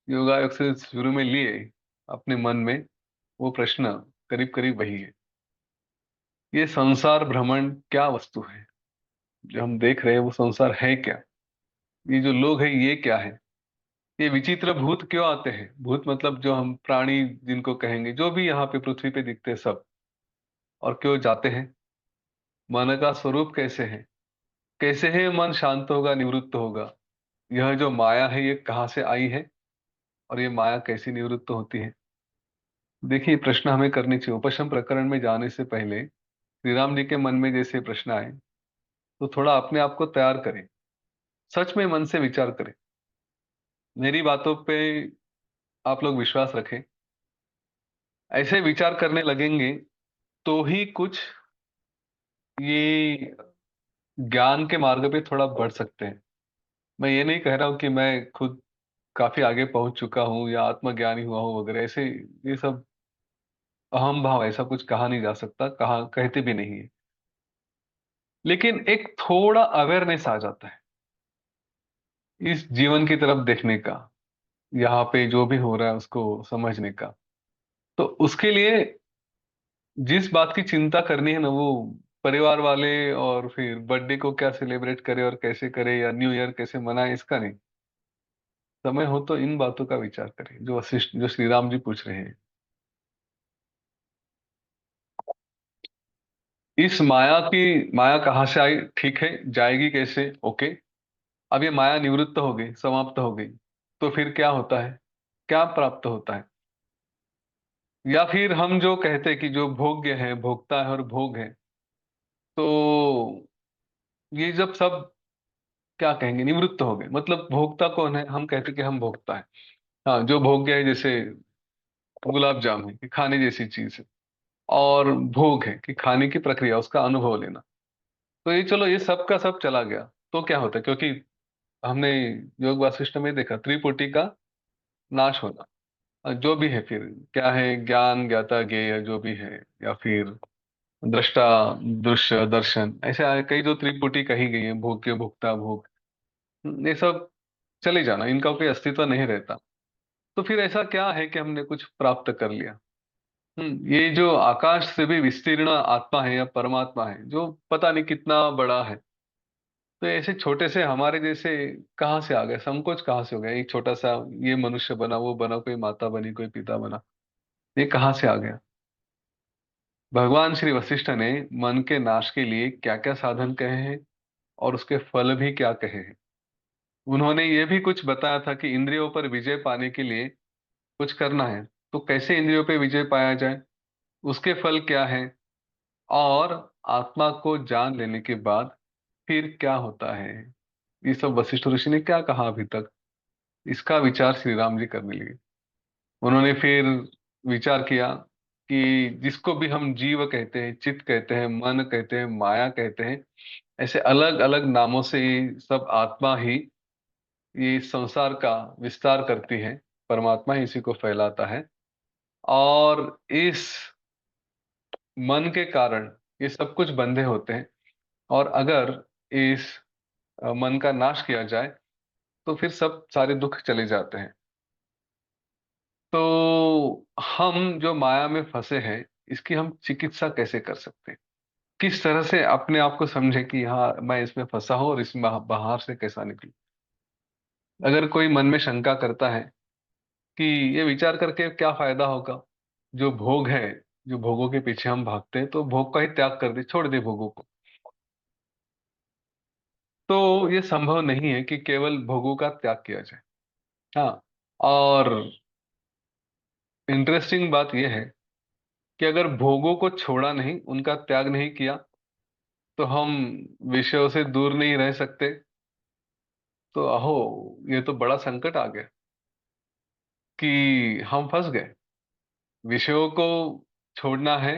योगायोग से शुरू में लिए अपने मन में, वो प्रश्न करीब करीब वही है। ये संसार भ्रमण क्या वस्तु है, जो हम देख रहे हैं वो संसार है क्या, ये जो लोग हैं ये क्या है, ये विचित्र भूत क्यों आते हैं, भूत मतलब जो हम प्राणी जिनको कहेंगे, जो भी यहाँ पे पृथ्वी पे दिखते हैं सब, और क्यों जाते हैं, मन का स्वरूप कैसे है, कैसे है मन शांत होगा, निवृत्त होगा? यह जो माया है ये कहाँ से आई है, और ये माया कैसी निवृत्त होती है? देखिए, ये प्रश्न हमें करने चाहिए। उपशम प्रकरण में जाने से पहले श्री राम जी के मन में जैसे प्रश्न आए, तो थोड़ा अपने आप को तैयार करें, सच में मन से विचार करें। मेरी बातों पे आप लोग विश्वास रखें। ऐसे विचार करने लगेंगे तो ही कुछ ये ज्ञान के मार्ग पे थोड़ा बढ़ सकते हैं। मैं ये नहीं कह रहा हूं कि मैं खुद काफी आगे पहुंच चुका हूं या आत्मज्ञानी हुआ हूं वगैरह, ऐसे ये सब अहम भाव, ऐसा कुछ कहा नहीं जा सकता, कहा कहते भी नहीं है। लेकिन एक थोड़ा अवेयरनेस आ जाता है इस जीवन की तरफ देखने का, यहाँ पे जो भी हो रहा है उसको समझने का। तो उसके लिए जिस बात की चिंता करनी है ना, वो परिवार वाले और फिर बर्थडे को क्या सेलिब्रेट करे और कैसे करे, या न्यू ईयर कैसे मनाए, इसका नहीं। समय हो तो इन बातों का विचार करें जो वशिष्ठ, जो श्री राम जी पूछ रहे हैं। इस माया की, माया कहाँ से आई, ठीक है, जाएगी कैसे, ओके। अब ये माया निवृत्त हो गई, समाप्त हो गई, तो फिर क्या होता है, क्या प्राप्त होता है? या फिर हम जो कहते हैं कि जो भोग्य है, भोक्ता है और भोग है, तो ये जब सब क्या कहेंगे, निवृत्त हो गए, मतलब भोक्ता कौन है? हम कहते हैं कि हम भोक्ता है। हाँ, जो भोग्य है जैसे गुलाब जाम है कि खाने जैसी चीज है, और भोग है कि खाने की प्रक्रिया, उसका अनुभव लेना। तो ये चलो, ये सब का सब चला गया, तो क्या होता है? क्योंकि हमने योग वासिष्ठ में देखा त्रिपुटी का नाश होना। जो भी है फिर, क्या है, ज्ञान, ज्ञाता, ज्ञेय जो भी है, या फिर दृष्टा, दृश्य, दर्शन, ऐसे कई जो त्रिपुटी कही गई है, भोग्य, भोक्ता, भोग, ये सब चले जाना, इनका कोई अस्तित्व नहीं रहता। तो फिर ऐसा क्या है कि हमने कुछ प्राप्त कर लिया? ये जो आकाश से भी विस्तीर्ण आत्मा है या परमात्मा है, जो पता नहीं कितना बड़ा है, तो ऐसे छोटे से हमारे जैसे कहाँ से आ गए, संकोच कहाँ से हो गया? एक छोटा सा ये मनुष्य बना, वो बना, कोई माता बनी, कोई पिता बना, ये कहाँ से आ गया? भगवान श्री वशिष्ठ ने मन के नाश के लिए क्या क्या साधन कहे हैं, और उसके फल भी क्या कहे हैं। उन्होंने ये भी कुछ बताया था कि इंद्रियों पर विजय पाने के लिए कुछ करना है। तो कैसे इंद्रियों पर विजय पाया जाए, उसके फल क्या है, और आत्मा को जान लेने के बाद फिर क्या होता है, ये सब वशिष्ठ ऋषि ने क्या कहा अभी तक, इसका विचार श्री राम जी करने लगे। उन्होंने फिर विचार किया कि जिसको भी हम जीव कहते हैं, चित्त कहते हैं, मन कहते हैं, माया कहते हैं, ऐसे अलग अलग नामों से ये सब आत्मा ही ये संसार का विस्तार करती है, परमात्मा ही इसी को फैलाता है। और इस मन के कारण ये सब कुछ बंधे होते हैं। और अगर इस मन का नाश किया जाए तो फिर सब सारे दुख चले जाते हैं। तो हम जो माया में फंसे हैं, इसकी हम चिकित्सा कैसे कर सकते हैं? किस तरह से अपने आप को समझे कि हाँ, मैं इसमें फंसा हूं और इसमें बाहर से कैसा निकलूं? अगर कोई मन में शंका करता है कि ये विचार करके क्या फायदा होगा, जो भोग है, जो भोगों के पीछे हम भागते हैं, तो भोग का ही त्याग कर दे, छोड़ दे भोगों को। तो ये संभव नहीं है कि केवल भोगों का त्याग किया जाए। हाँ, और इंटरेस्टिंग बात यह है कि अगर भोगों को छोड़ा नहीं, उनका त्याग नहीं किया, तो हम विषयों से दूर नहीं रह सकते। तो अहो, ये तो बड़ा संकट आ गया कि हम फंस गए। विषयों को छोड़ना है,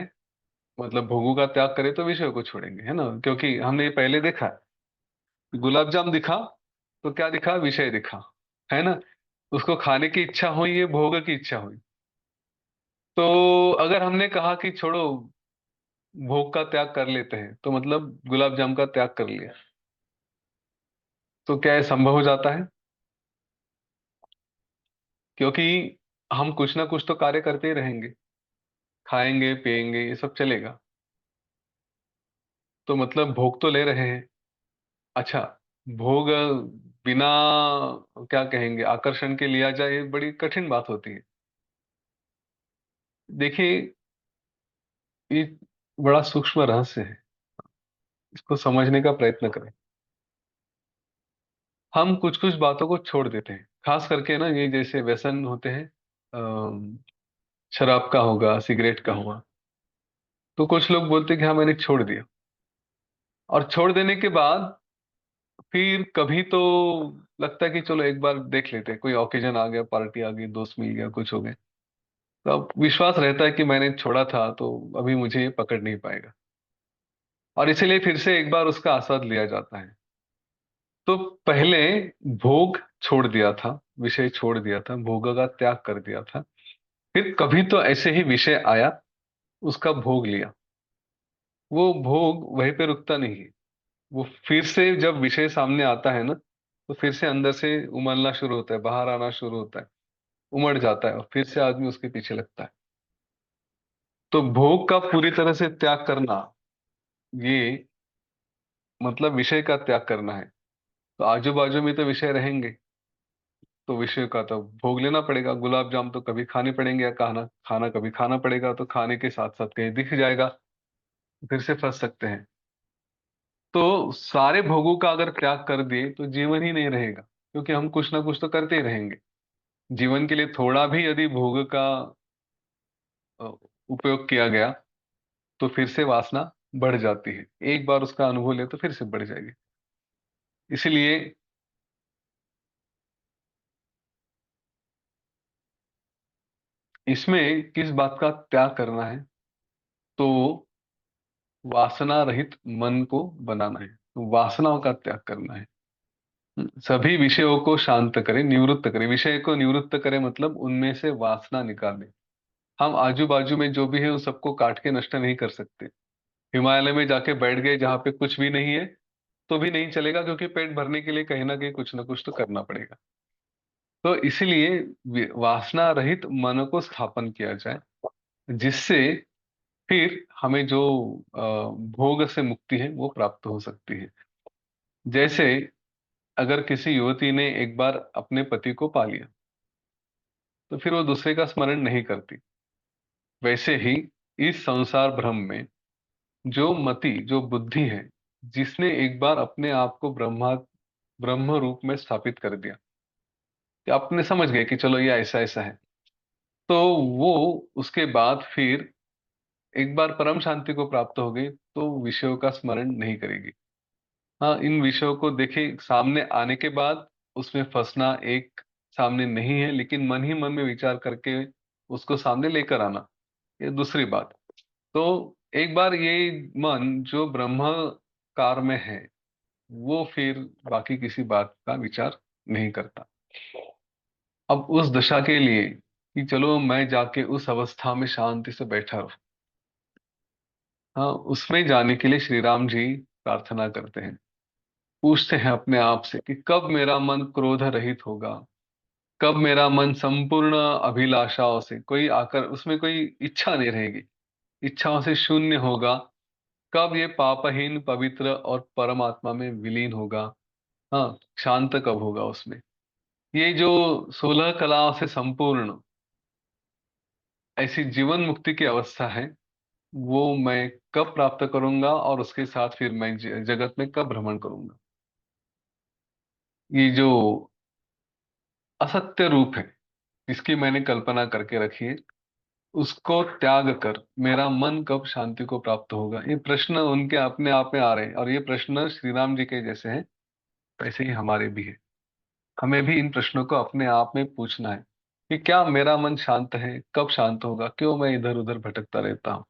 मतलब भोगों का त्याग करें तो विषयों को छोड़ेंगे, है ना? क्योंकि हमने ये पहले देखा है, गुलाब जाम दिखा तो क्या दिखा, विषय दिखा, है ना? उसको खाने की इच्छा हुई, ये भोग की इच्छा हुई। तो अगर हमने कहा कि छोड़ो, भोग का त्याग कर लेते हैं, तो मतलब गुलाब जाम का त्याग कर लिया, तो क्या ये संभव हो जाता है? क्योंकि हम कुछ ना कुछ तो कार्य करते ही रहेंगे, खाएंगे पिएंगे, ये सब चलेगा। तो मतलब भोग तो ले रहे हैं। अच्छा, भोग बिना क्या कहेंगे आकर्षण के लिया जाए, ये बड़ी कठिन बात होती है। देखिए, ये बड़ा सूक्ष्म रहस्य है, इसको समझने का प्रयत्न करें। हम कुछ कुछ बातों को छोड़ देते हैं, खास करके ना ये जैसे व्यसन होते हैं, अम, शराब का होगा, सिगरेट का होगा। तो कुछ लोग बोलते हैं कि हाँ मैंने छोड़ दिया, और छोड़ देने के बाद फिर कभी तो लगता है कि चलो एक बार देख लेते हैं, कोई ओकेजन आ गया, पार्टी आ गई, दोस्त मिल गया, कुछ हो गया, तो अब विश्वास रहता है कि मैंने छोड़ा था तो अभी मुझे ये पकड़ नहीं पाएगा, और इसीलिए फिर से एक बार उसका आस्वाद लिया जाता है। तो पहले भोग छोड़ दिया था, विषय छोड़ दिया था, भोग का त्याग कर दिया था, फिर कभी तो ऐसे ही विषय आया, उसका भोग लिया। वो भोग वहीं पे रुकता नहीं है, वो फिर से जब विषय सामने आता है ना, तो फिर से अंदर से उमलना शुरू होता है, बाहर आना शुरू होता है, उमड़ जाता है, और फिर से आदमी उसके पीछे लगता है। तो भोग का पूरी तरह से त्याग करना, ये मतलब विषय का त्याग करना है। तो आजू बाजू में तो विषय रहेंगे, तो विषय का तो भोग लेना पड़ेगा। गुलाब जाम तो कभी खाने पड़ेंगे, या खाना खाना कभी खाना पड़ेगा, तो खाने के साथ साथ कहीं दिख जाएगा, फिर से फंस सकते हैं। तो सारे भोगों का अगर त्याग कर दिए तो जीवन ही नहीं रहेगा, क्योंकि हम कुछ ना कुछ तो करते ही रहेंगे। जीवन के लिए थोड़ा भी यदि भोग का अ, उपयोग किया गया, तो फिर से वासना बढ़ जाती है। एक बार उसका अनुभव ले तो फिर से बढ़ जाएगी। इसलिए इसमें किस बात का त्याग करना है, तो वासना रहित मन को बनाना है, तो वासनाओं का त्याग करना है। सभी विषयों को शांत करें, निवृत्त करें, विषय को निवृत्त करें मतलब उनमें से वासना निकालें। हम आजू बाजू में जो भी है उन सबको काट के नष्ट नहीं कर सकते। हिमालय में जाके बैठ गए जहां पे कुछ भी नहीं है, तो भी नहीं चलेगा, क्योंकि पेट भरने के लिए कहीं ना कुछ तो करना पड़ेगा। तो इसीलिए वासना रहित मन को स्थापन किया जाए, जिससे फिर हमें जो भोग से मुक्ति है वो प्राप्त हो सकती है। जैसे अगर किसी युवती ने एक बार अपने पति को पा लिया, तो फिर वो दूसरे का स्मरण नहीं करती। वैसे ही इस संसार भ्रम में जो मति, जो बुद्धि है, जिसने एक बार अपने आप को ब्रह्म रूप में स्थापित कर दिया, कि अपने समझ गए कि चलो ये ऐसा ऐसा है, तो वो उसके बाद फिर एक बार परम शांति को प्राप्त हो गई, तो विषयों का स्मरण नहीं करेगी। हाँ, इन विषयों को देखे सामने आने के बाद उसमें फंसना एक सामने नहीं है, लेकिन मन ही मन में विचार करके उसको सामने लेकर आना, ये दूसरी बात। तो एक बार ये मन जो ब्रह्माकार में है, वो फिर बाकी किसी बात का विचार नहीं करता। अब उस दशा के लिए कि चलो मैं जाके उस अवस्था में शांति से बैठा रहूं, हाँ, उसमें जाने के लिए श्री राम जी प्रार्थना करते हैं, पूछते हैं अपने आप से कि कब मेरा मन क्रोध रहित होगा, कब मेरा मन संपूर्ण अभिलाषाओं से, कोई आकर उसमें कोई इच्छा नहीं रहेगी, इच्छाओं से शून्य होगा, कब ये पापहीन पवित्र और परमात्मा में विलीन होगा। हाँ, शांत कब होगा उसमें। ये जो 16 कलाओं से संपूर्ण ऐसी जीवन मुक्ति की अवस्था है, वो मैं कब प्राप्त करूंगा, और उसके साथ फिर मैं जगत में कब भ्रमण करूंगा। ये जो असत्य रूप है जिसकी मैंने कल्पना करके रखी है, उसको त्याग कर मेरा मन कब शांति को प्राप्त होगा, ये प्रश्न उनके अपने आप में आ रहे हैं। और ये प्रश्न श्री राम जी के जैसे हैं, वैसे ही हमारे भी है। हमें भी इन प्रश्नों को अपने आप में पूछना है कि क्या मेरा मन शांत है, कब शांत होगा, क्यों मैं इधर उधर भटकता रहता हूँ।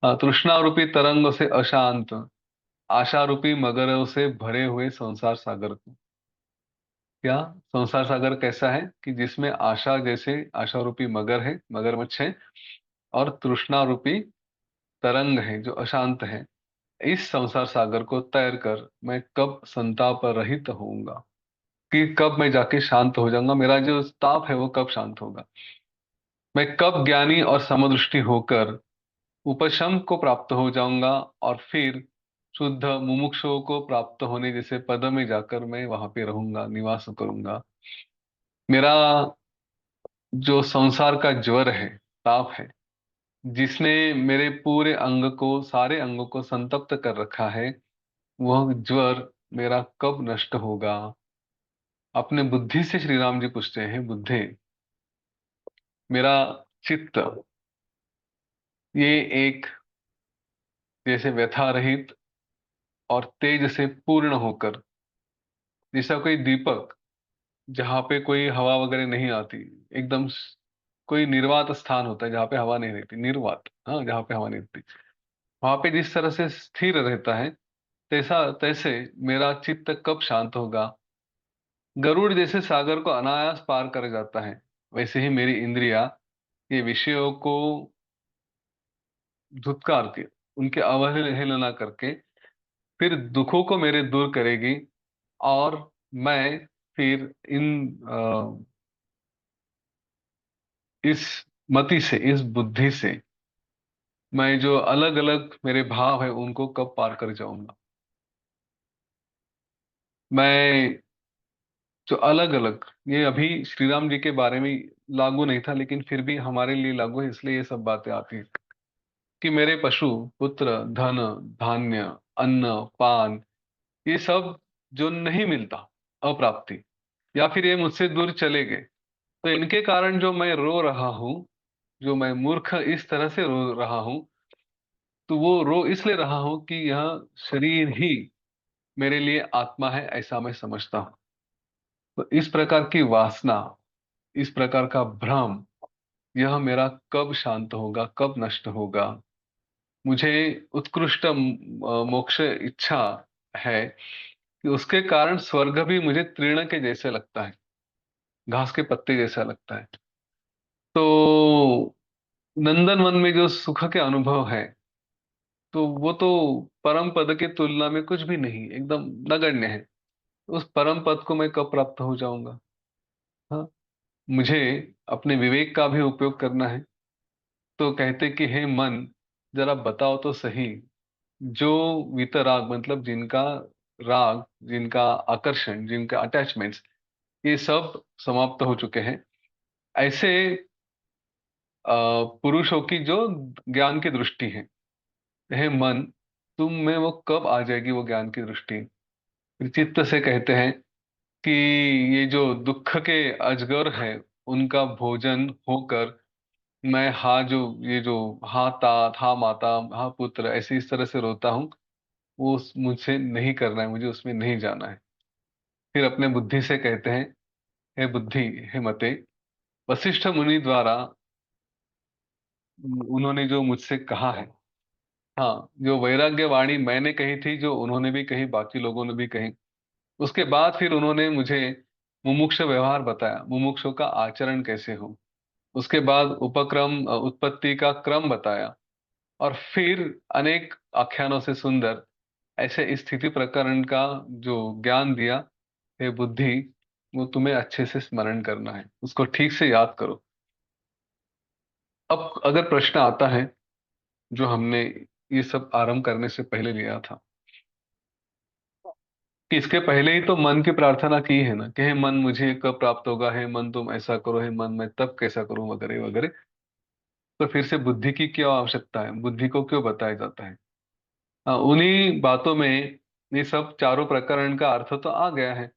हाँ, तृष्णा रूपी तरंग से अशांत, आशा रूपी मगरों से भरे हुए संसार सागर को। क्या संसार सागर कैसा है कि जिसमें आशा, जैसे आशा रूपी मगर है, मगरमच्छ है, और तृष्णा रूपी तरंग है जो अशांत है। इस संसार सागर को तैर कर मैं कब संताप रहित होऊंगा, कि कब मैं जाके शांत हो जाऊंगा, मेरा जो ताप है वो कब शांत होगा, मैं कब ज्ञानी और समदृष्टि होकर उपशम को प्राप्त हो जाऊंगा, और फिर शुद्ध मुमुक्षुओं को प्राप्त होने जैसे पद में जाकर मैं वहां पे रहूंगा, निवास करूंगा। मेरा जो संसार का ज्वर है, ताप है, जिसने मेरे पूरे अंग को, सारे अंगों को संतप्त कर रखा है, वह ज्वर मेरा कब नष्ट होगा, अपने बुद्धि से श्री राम जी पूछते हैं, बुद्धे, मेरा चित्त ये एक जैसे व्यथा रहित और तेज से पूर्ण होकर, जैसा कोई दीपक जहां पे कोई हवा वगैरह नहीं आती, एकदम कोई निर्वात स्थान होता है जहाँ पे हवा नहीं रहती, निर्वात, हाँ, जहाँ पे हवा नहीं रहती, वहां पे जिस तरह से स्थिर रहता है, तैसे मेरा चित्त कब शांत होगा। गरुड़ जैसे सागर को अनायास पार कर जाता है, वैसे ही मेरी इंद्रियां ये विषयों को धुतकार के, उनके अवहेलना करके फिर दुखों को मेरे दूर करेगी। और मैं फिर इस मति से, इस बुद्धि से मैं जो अलग अलग मेरे भाव है उनको कब पार कर जाऊंगा। मैं जो अलग अलग, ये अभी श्री राम जी के बारे में लागू नहीं था, लेकिन फिर भी हमारे लिए लागू है, इसलिए ये सब बातें आती हैं कि मेरे पशु, पुत्र, धन, धान्य, अन्न, पान, ये सब जो नहीं मिलता, अप्राप्ति, या फिर ये मुझसे दूर चले गए, तो इनके कारण जो मैं रो रहा हूं, जो मैं मूर्ख इस तरह से रो रहा हूं, तो वो रो इसलिए रहा हूं कि यह शरीर ही मेरे लिए आत्मा है, ऐसा मैं समझता हूं। तो इस प्रकार की वासना, इस प्रकार का भ्रम, यह मेरा कब शांत होगा, कब नष्ट होगा। मुझे उत्कृष्ट मोक्ष इच्छा है कि उसके कारण स्वर्ग भी मुझे तृण के जैसे लगता है, घास के पत्ते जैसा लगता है। तो नंदन वन में जो सुख के अनुभव है, तो वो तो परम पद की तुलना में कुछ भी नहीं, एकदम नगण्य है। उस परम पद को मैं कब प्राप्त हो जाऊंगा। हाँ, मुझे अपने विवेक का भी उपयोग करना है। तो कहते कि हे मन, जरा बताओ तो सही, जो वीतराग मतलब जिनका राग, जिनका आकर्षण, जिनका अटैचमेंट्स, ये सब समाप्त हो चुके हैं, ऐसे पुरुषों की जो ज्ञान की दृष्टि है, हे मन, तुम में वो कब आ जाएगी वो ज्ञान की दृष्टि। फिर चित्त से कहते हैं कि ये जो दुख के अजगर है, उनका भोजन होकर मैं, हाँ, जो ये जो हाँ तात, हाँ माता, हाँ पुत्र, ऐसे इस तरह से रोता हूँ, वो मुझसे नहीं करना है, मुझे उसमें नहीं जाना है। फिर अपने बुद्धि से कहते हैं, हे बुद्धि, हे मते, वशिष्ठ मुनि द्वारा उन्होंने जो मुझसे कहा है, हाँ, जो वैराग्य वाणी मैंने कही थी, जो उन्होंने भी कही, बाकी लोगों ने भी कही, उसके बाद फिर उन्होंने मुझे मुमुक्ष व्यवहार बताया, मुमुक्षु का आचरण कैसे हो। उसके बाद उपक्रम, उत्पत्ति का क्रम बताया। और फिर अनेक आख्यानों से सुंदर ऐसे स्थिति प्रकरण का जो ज्ञान दिया, हे बुद्धि, वो तुम्हें अच्छे से स्मरण करना है, उसको ठीक से याद करो। अब अगर प्रश्न आता है जो हमने ये सब आरंभ करने से पहले लिया था, कि इसके पहले ही तो मन की प्रार्थना की है ना, कि हे मन, मुझे कब प्राप्त होगा, हे मन तुम ऐसा करो, हे मन मैं तब कैसा करूं, वगैरह वगैरह। तो फिर से बुद्धि की क्या आवश्यकता है, बुद्धि को क्यों बताया जाता है। हाँ, उन्हीं बातों में ये सब चारों प्रकरण का अर्थ तो आ गया है।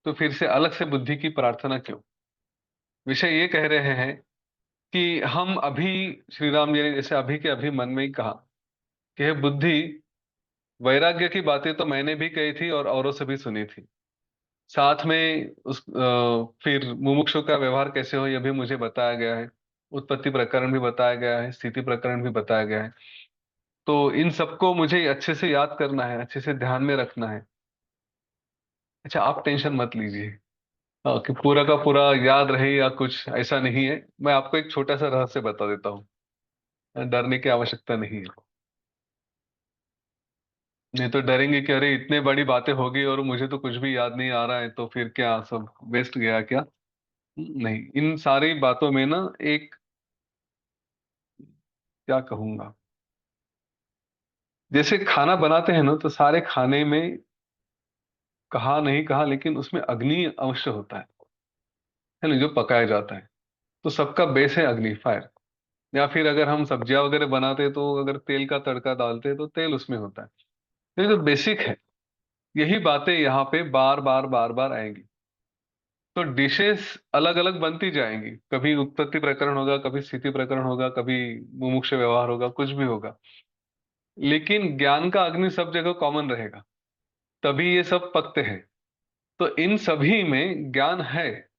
तो फिर से अलग से बुद्धि की प्रार्थना क्यों। विषय ये कह रहे हैं कि हम अभी, श्री राम जी ने जैसे अभी के अभी मन में ही कहा कि हे बुद्धि, वैराग्य की बातें तो मैंने भी कही थी और औरों से भी सुनी थी, साथ में फिर मुमुक्षु का व्यवहार कैसे हो, यह भी मुझे बताया गया है, उत्पत्ति प्रकरण भी बताया गया है, स्थिति प्रकरण भी बताया गया है। तो इन सबको मुझे अच्छे से याद करना है, अच्छे से ध्यान में रखना है। अच्छा, आप टेंशन मत लीजिए, कि पूरा का पूरा याद रहे या कुछ ऐसा नहीं है। मैं आपको एक छोटा सा रहस्य बता देता हूँ, डरने की आवश्यकता नहीं है। नहीं तो डरेंगे कि अरे इतने बड़ी बातें होगी और मुझे तो कुछ भी याद नहीं आ रहा है, तो फिर क्या सब वेस्ट गया क्या। नहीं, इन सारी बातों में ना एक, क्या कहूंगा, जैसे खाना बनाते हैं ना, तो सारे खाने में, कहा नहीं कहा, लेकिन उसमें अग्नि अवश्य होता है ना, जो पकाया जाता है। तो सबका बेस है अग्नि, फायर। या फिर अगर हम सब्जियां वगैरह बनाते हैं, तो अगर तेल का तड़का डालते हैं तो तेल उसमें होता है। तो ये जो बेसिक है, यही बातें यहाँ पे बार बार बार बार आएंगी। तो डिशेस अलग अलग बनती जाएंगी, कभी उत्पत्ति प्रकरण होगा, कभी स्थिति प्रकरण होगा, कभी मुमुक्ष व्यवहार होगा, कुछ भी होगा, लेकिन ज्ञान का अग्नि सब जगह कॉमन रहेगा, तभी ये सब पकते हैं। तो इन सभी में ज्ञान है,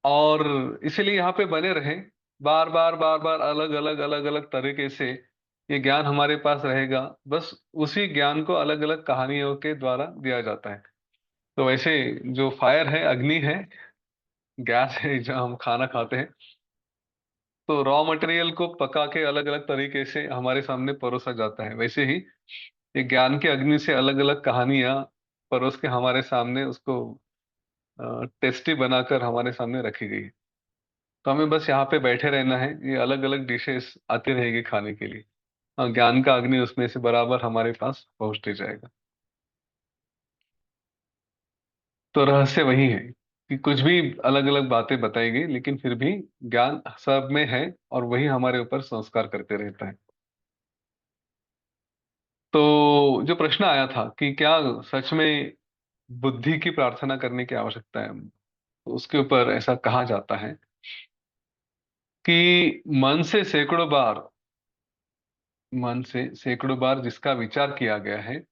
और इसीलिए यहाँ पे बने रहे, बार बार बार बार अलग अलग अलग अलग तरीके से ये ज्ञान हमारे पास रहेगा। बस उसी ज्ञान को अलग अलग कहानियों के द्वारा दिया जाता है। तो वैसे जो फायर है, अग्नि है, गैस है, जहाँ हम खाना खाते हैं, तो रॉ मटेरियल को पका के अलग अलग तरीके से हमारे सामने परोसा जाता है। वैसे ही ये ज्ञान के अग्नि से अलग अलग कहानियां परोस के हमारे सामने उसको टेस्टी बनाकर हमारे सामने रखी गई है। तो हमें बस यहाँ पे बैठे रहना है, ये अलग अलग डिशेस आती रहेगी खाने के लिए, और ज्ञान का अग्नि उसमें से बराबर हमारे पास पहुंचते जाएगा। तो रहस्य वही है कि कुछ भी अलग अलग बातें बताई गई, लेकिन फिर भी ज्ञान सब में है, और वही हमारे ऊपर संस्कार करते रहता है। तो जो प्रश्न आया था कि क्या सच में बुद्धि की प्रार्थना करने की आवश्यकता है, तो उसके ऊपर ऐसा कहा जाता है कि मन से सैकड़ों बार जिसका विचार किया गया है,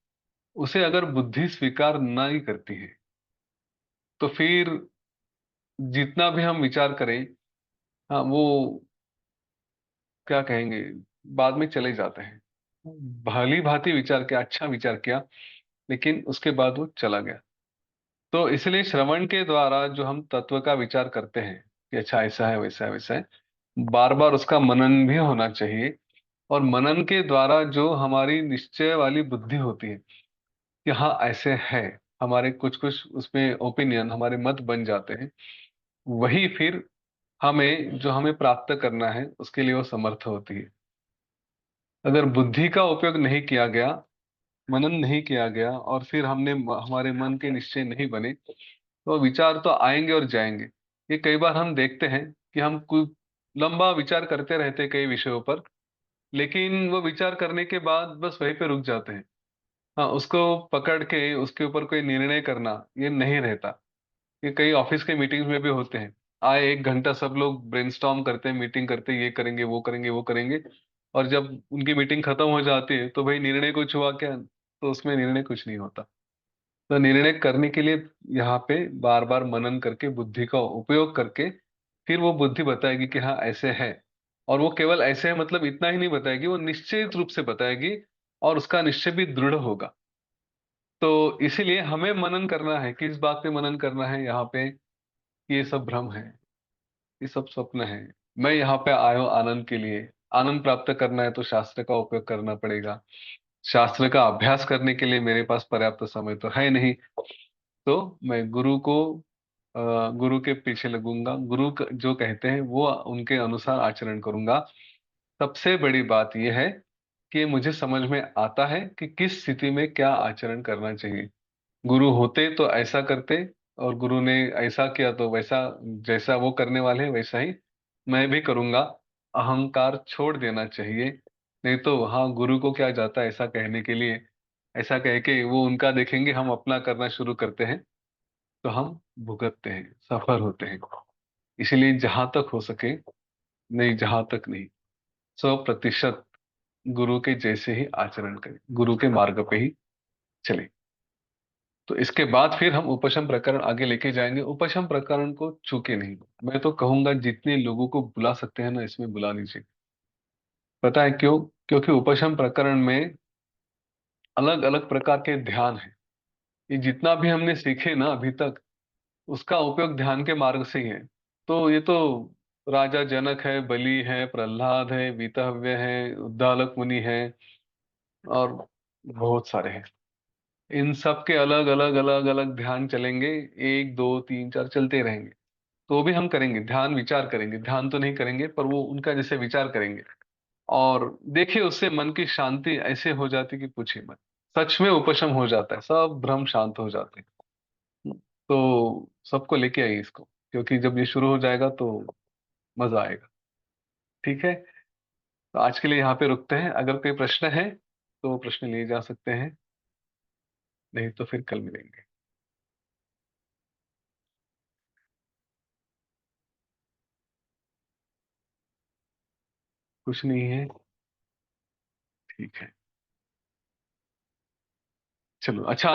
उसे अगर बुद्धि स्वीकार नहीं करती है, तो फिर जितना भी हम विचार करें, हाँ, वो क्या कहेंगे, बाद में चले जाते हैं। भली भांति विचार किया, अच्छा विचार किया, लेकिन उसके बाद वो चला गया। तो इसलिए श्रवण के द्वारा जो हम तत्व का विचार करते हैं कि अच्छा ऐसा है, वैसा है, वैसा है, बार बार उसका मनन भी होना चाहिए। और मनन के द्वारा जो हमारी निश्चय वाली बुद्धि होती है कि हाँ ऐसे है, हमारे कुछ कुछ उसमें ओपिनियन, हमारे मत बन जाते हैं, वही फिर हमें जो हमें प्राप्त करना है उसके लिए वो समर्थ होती है। अगर बुद्धि का उपयोग नहीं किया गया, मनन नहीं किया गया, और फिर हमारे मन के निश्चय नहीं बने, तो विचार तो आएंगे और जाएंगे। ये कई बार हम देखते हैं कि हम कोई लंबा विचार करते रहते हैं कई विषयों पर, लेकिन वो विचार करने के बाद बस वहीं पे रुक जाते हैं। हाँ, उसको पकड़ के उसके ऊपर कोई निर्णय करना ये नहीं रहता। ये कई ऑफिस के मीटिंग्स में भी होते हैं, आए एक घंटा सब लोग ब्रेनस्टॉर्म करते हैं, मीटिंग करते हैं, ये करेंगे, वो करेंगे, वो करेंगे, और जब उनकी मीटिंग खत्म हो जाती है तो भाई निर्णय कुछ हुआ क्या? तो उसमें निर्णय कुछ नहीं होता। तो निर्णय करने के लिए यहाँ पे बार बार मनन करके, बुद्धि का उपयोग करके, फिर वो बुद्धि बताएगी कि हाँ ऐसे है। और वो केवल ऐसे है मतलब इतना ही नहीं बताएगी, वो निश्चित रूप से बताएगी, और उसका निश्चय भी दृढ़ होगा। तो इसीलिए हमें मनन करना है, किस बात पे मनन करना है यहाँ पे, ये सब भ्रम है, ये सब स्वप्न है। मैं यहाँ पे आया हूँ आनंद के लिए। आनंद प्राप्त करना है तो शास्त्र का उपयोग करना पड़ेगा। शास्त्र का अभ्यास करने के लिए मेरे पास पर्याप्त समय तो है नहीं, तो मैं गुरु के पीछे लगूंगा, जो कहते हैं वो उनके अनुसार आचरण करूंगा। सबसे बड़ी बात यह है कि मुझे समझ में आता है कि किस स्थिति में क्या आचरण करना चाहिए। गुरु होते तो ऐसा करते, और गुरु ने ऐसा किया तो वैसा, जैसा वो करने वाले हैं वैसा ही मैं भी करूंगा। अहंकार छोड़ देना चाहिए। नहीं तो हाँ, गुरु को क्या जाता है ऐसा कहने के लिए, ऐसा कह के वो उनका देखेंगे, हम अपना करना शुरू करते हैं, तो हम भुगतते हैं, सफर होते हैं। इसलिए जहां तक हो सके, नहीं जहां तक नहीं, 100% गुरु के जैसे ही आचरण करें, गुरु के मार्ग पे ही चले। तो इसके बाद फिर हम उपशम प्रकरण आगे लेके जाएंगे। उपशम प्रकरण को चूके नहीं, मैं तो कहूंगा जितने लोगों को बुला सकते हैं ना, इसमें बुला लीजिए। पता है क्यों? क्योंकि उपशम प्रकरण में अलग अलग प्रकार के ध्यान है। ये जितना भी हमने सीखे ना अभी तक, उसका उपयोग ध्यान के मार्ग से ही है। तो ये तो राजा जनक है, बलि है, प्रहलाद है, वीतहव्य है, उद्दालक मुनि है, और बहुत सारे हैं। इन सब के अलग अलग अलग अलग ध्यान चलेंगे, एक दो तीन चार चलते रहेंगे। तो भी हम करेंगे ध्यान, विचार करेंगे, ध्यान तो नहीं करेंगे पर वो उनका जैसे विचार करेंगे। और देखिए उससे मन की शांति ऐसे हो जाती कि पूछिए मत। सच में उपशम हो जाता है, सब भ्रम शांत हो जाते हैं। तो सबको लेके आइए इसको, क्योंकि जब ये शुरू हो जाएगा तो मजा आएगा। ठीक है, तो आज के लिए यहाँ पे रुकते हैं। अगर कोई प्रश्न है तो प्रश्न लिए जा सकते हैं, नहीं तो फिर कल मिलेंगे। कुछ नहीं है। ठीक है। चलो अच्छा,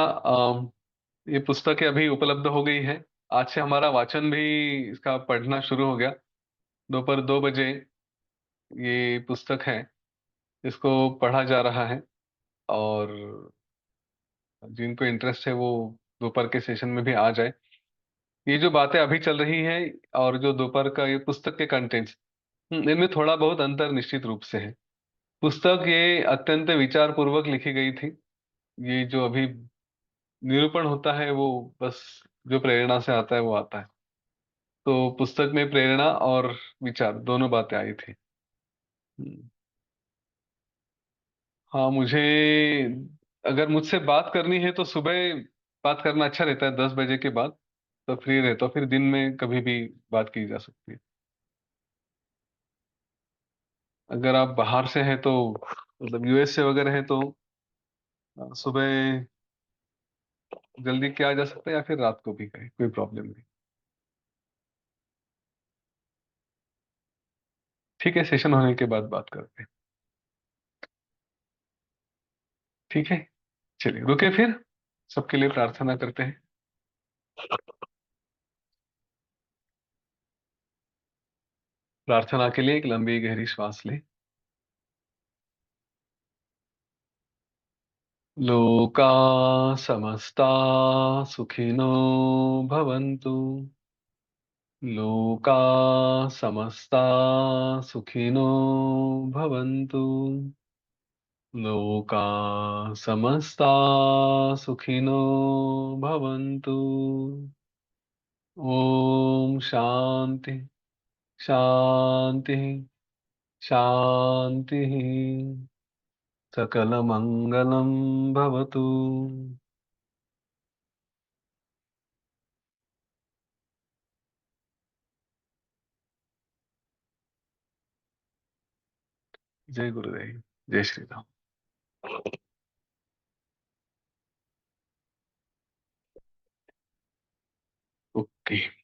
ये पुस्तकें अभी उपलब्ध हो गई है। आज से हमारा वाचन भी, इसका पढ़ना शुरू हो गया। दोपहर 2 बजे ये पुस्तक है, इसको पढ़ा जा रहा है। और जिनको इंटरेस्ट है वो दोपहर के सेशन में भी आ जाए। ये जो बातें अभी चल रही हैं और जो दोपहर का ये पुस्तक के कंटेंट्स, इनमें थोड़ा बहुत अंतर निश्चित रूप से है। पुस्तक ये अत्यंत विचार पूर्वक लिखी गई थी। ये जो अभी निरूपण होता है वो बस जो प्रेरणा से आता है वो आता है। तो पुस्तक में प्रेरणा और विचार दोनों बातें आई थी। हम्म। हाँ, मुझे अगर मुझसे बात करनी है तो सुबह बात करना अच्छा रहता है, 10 बजे के बाद। तो फ्री रहता हूँ, फिर दिन में कभी भी बात की जा सकती है। अगर आप बाहर से हैं तो, मतलब यूएस से वगैरह हैं तो सुबह जल्दी किया जा सकता है, या फिर रात को भी करें, कोई प्रॉब्लम नहीं। ठीक है, सेशन होने के बाद बात करते हैं। ठीक है, चलिए रुके फिर। सबके लिए प्रार्थना करते हैं। प्रार्थना के लिए एक लंबी गहरी श्वास लें। लोका समस्ता सुखिनो भवन्तु। लोका समस्ता सुखिनो भवन्तु। लोका समस्ता सुखिनो भवन्तु। ओम शांति, शांति, शांति। सकलमंगलं भवतु। जय गुरुदेव। जय श्री राम। ओके।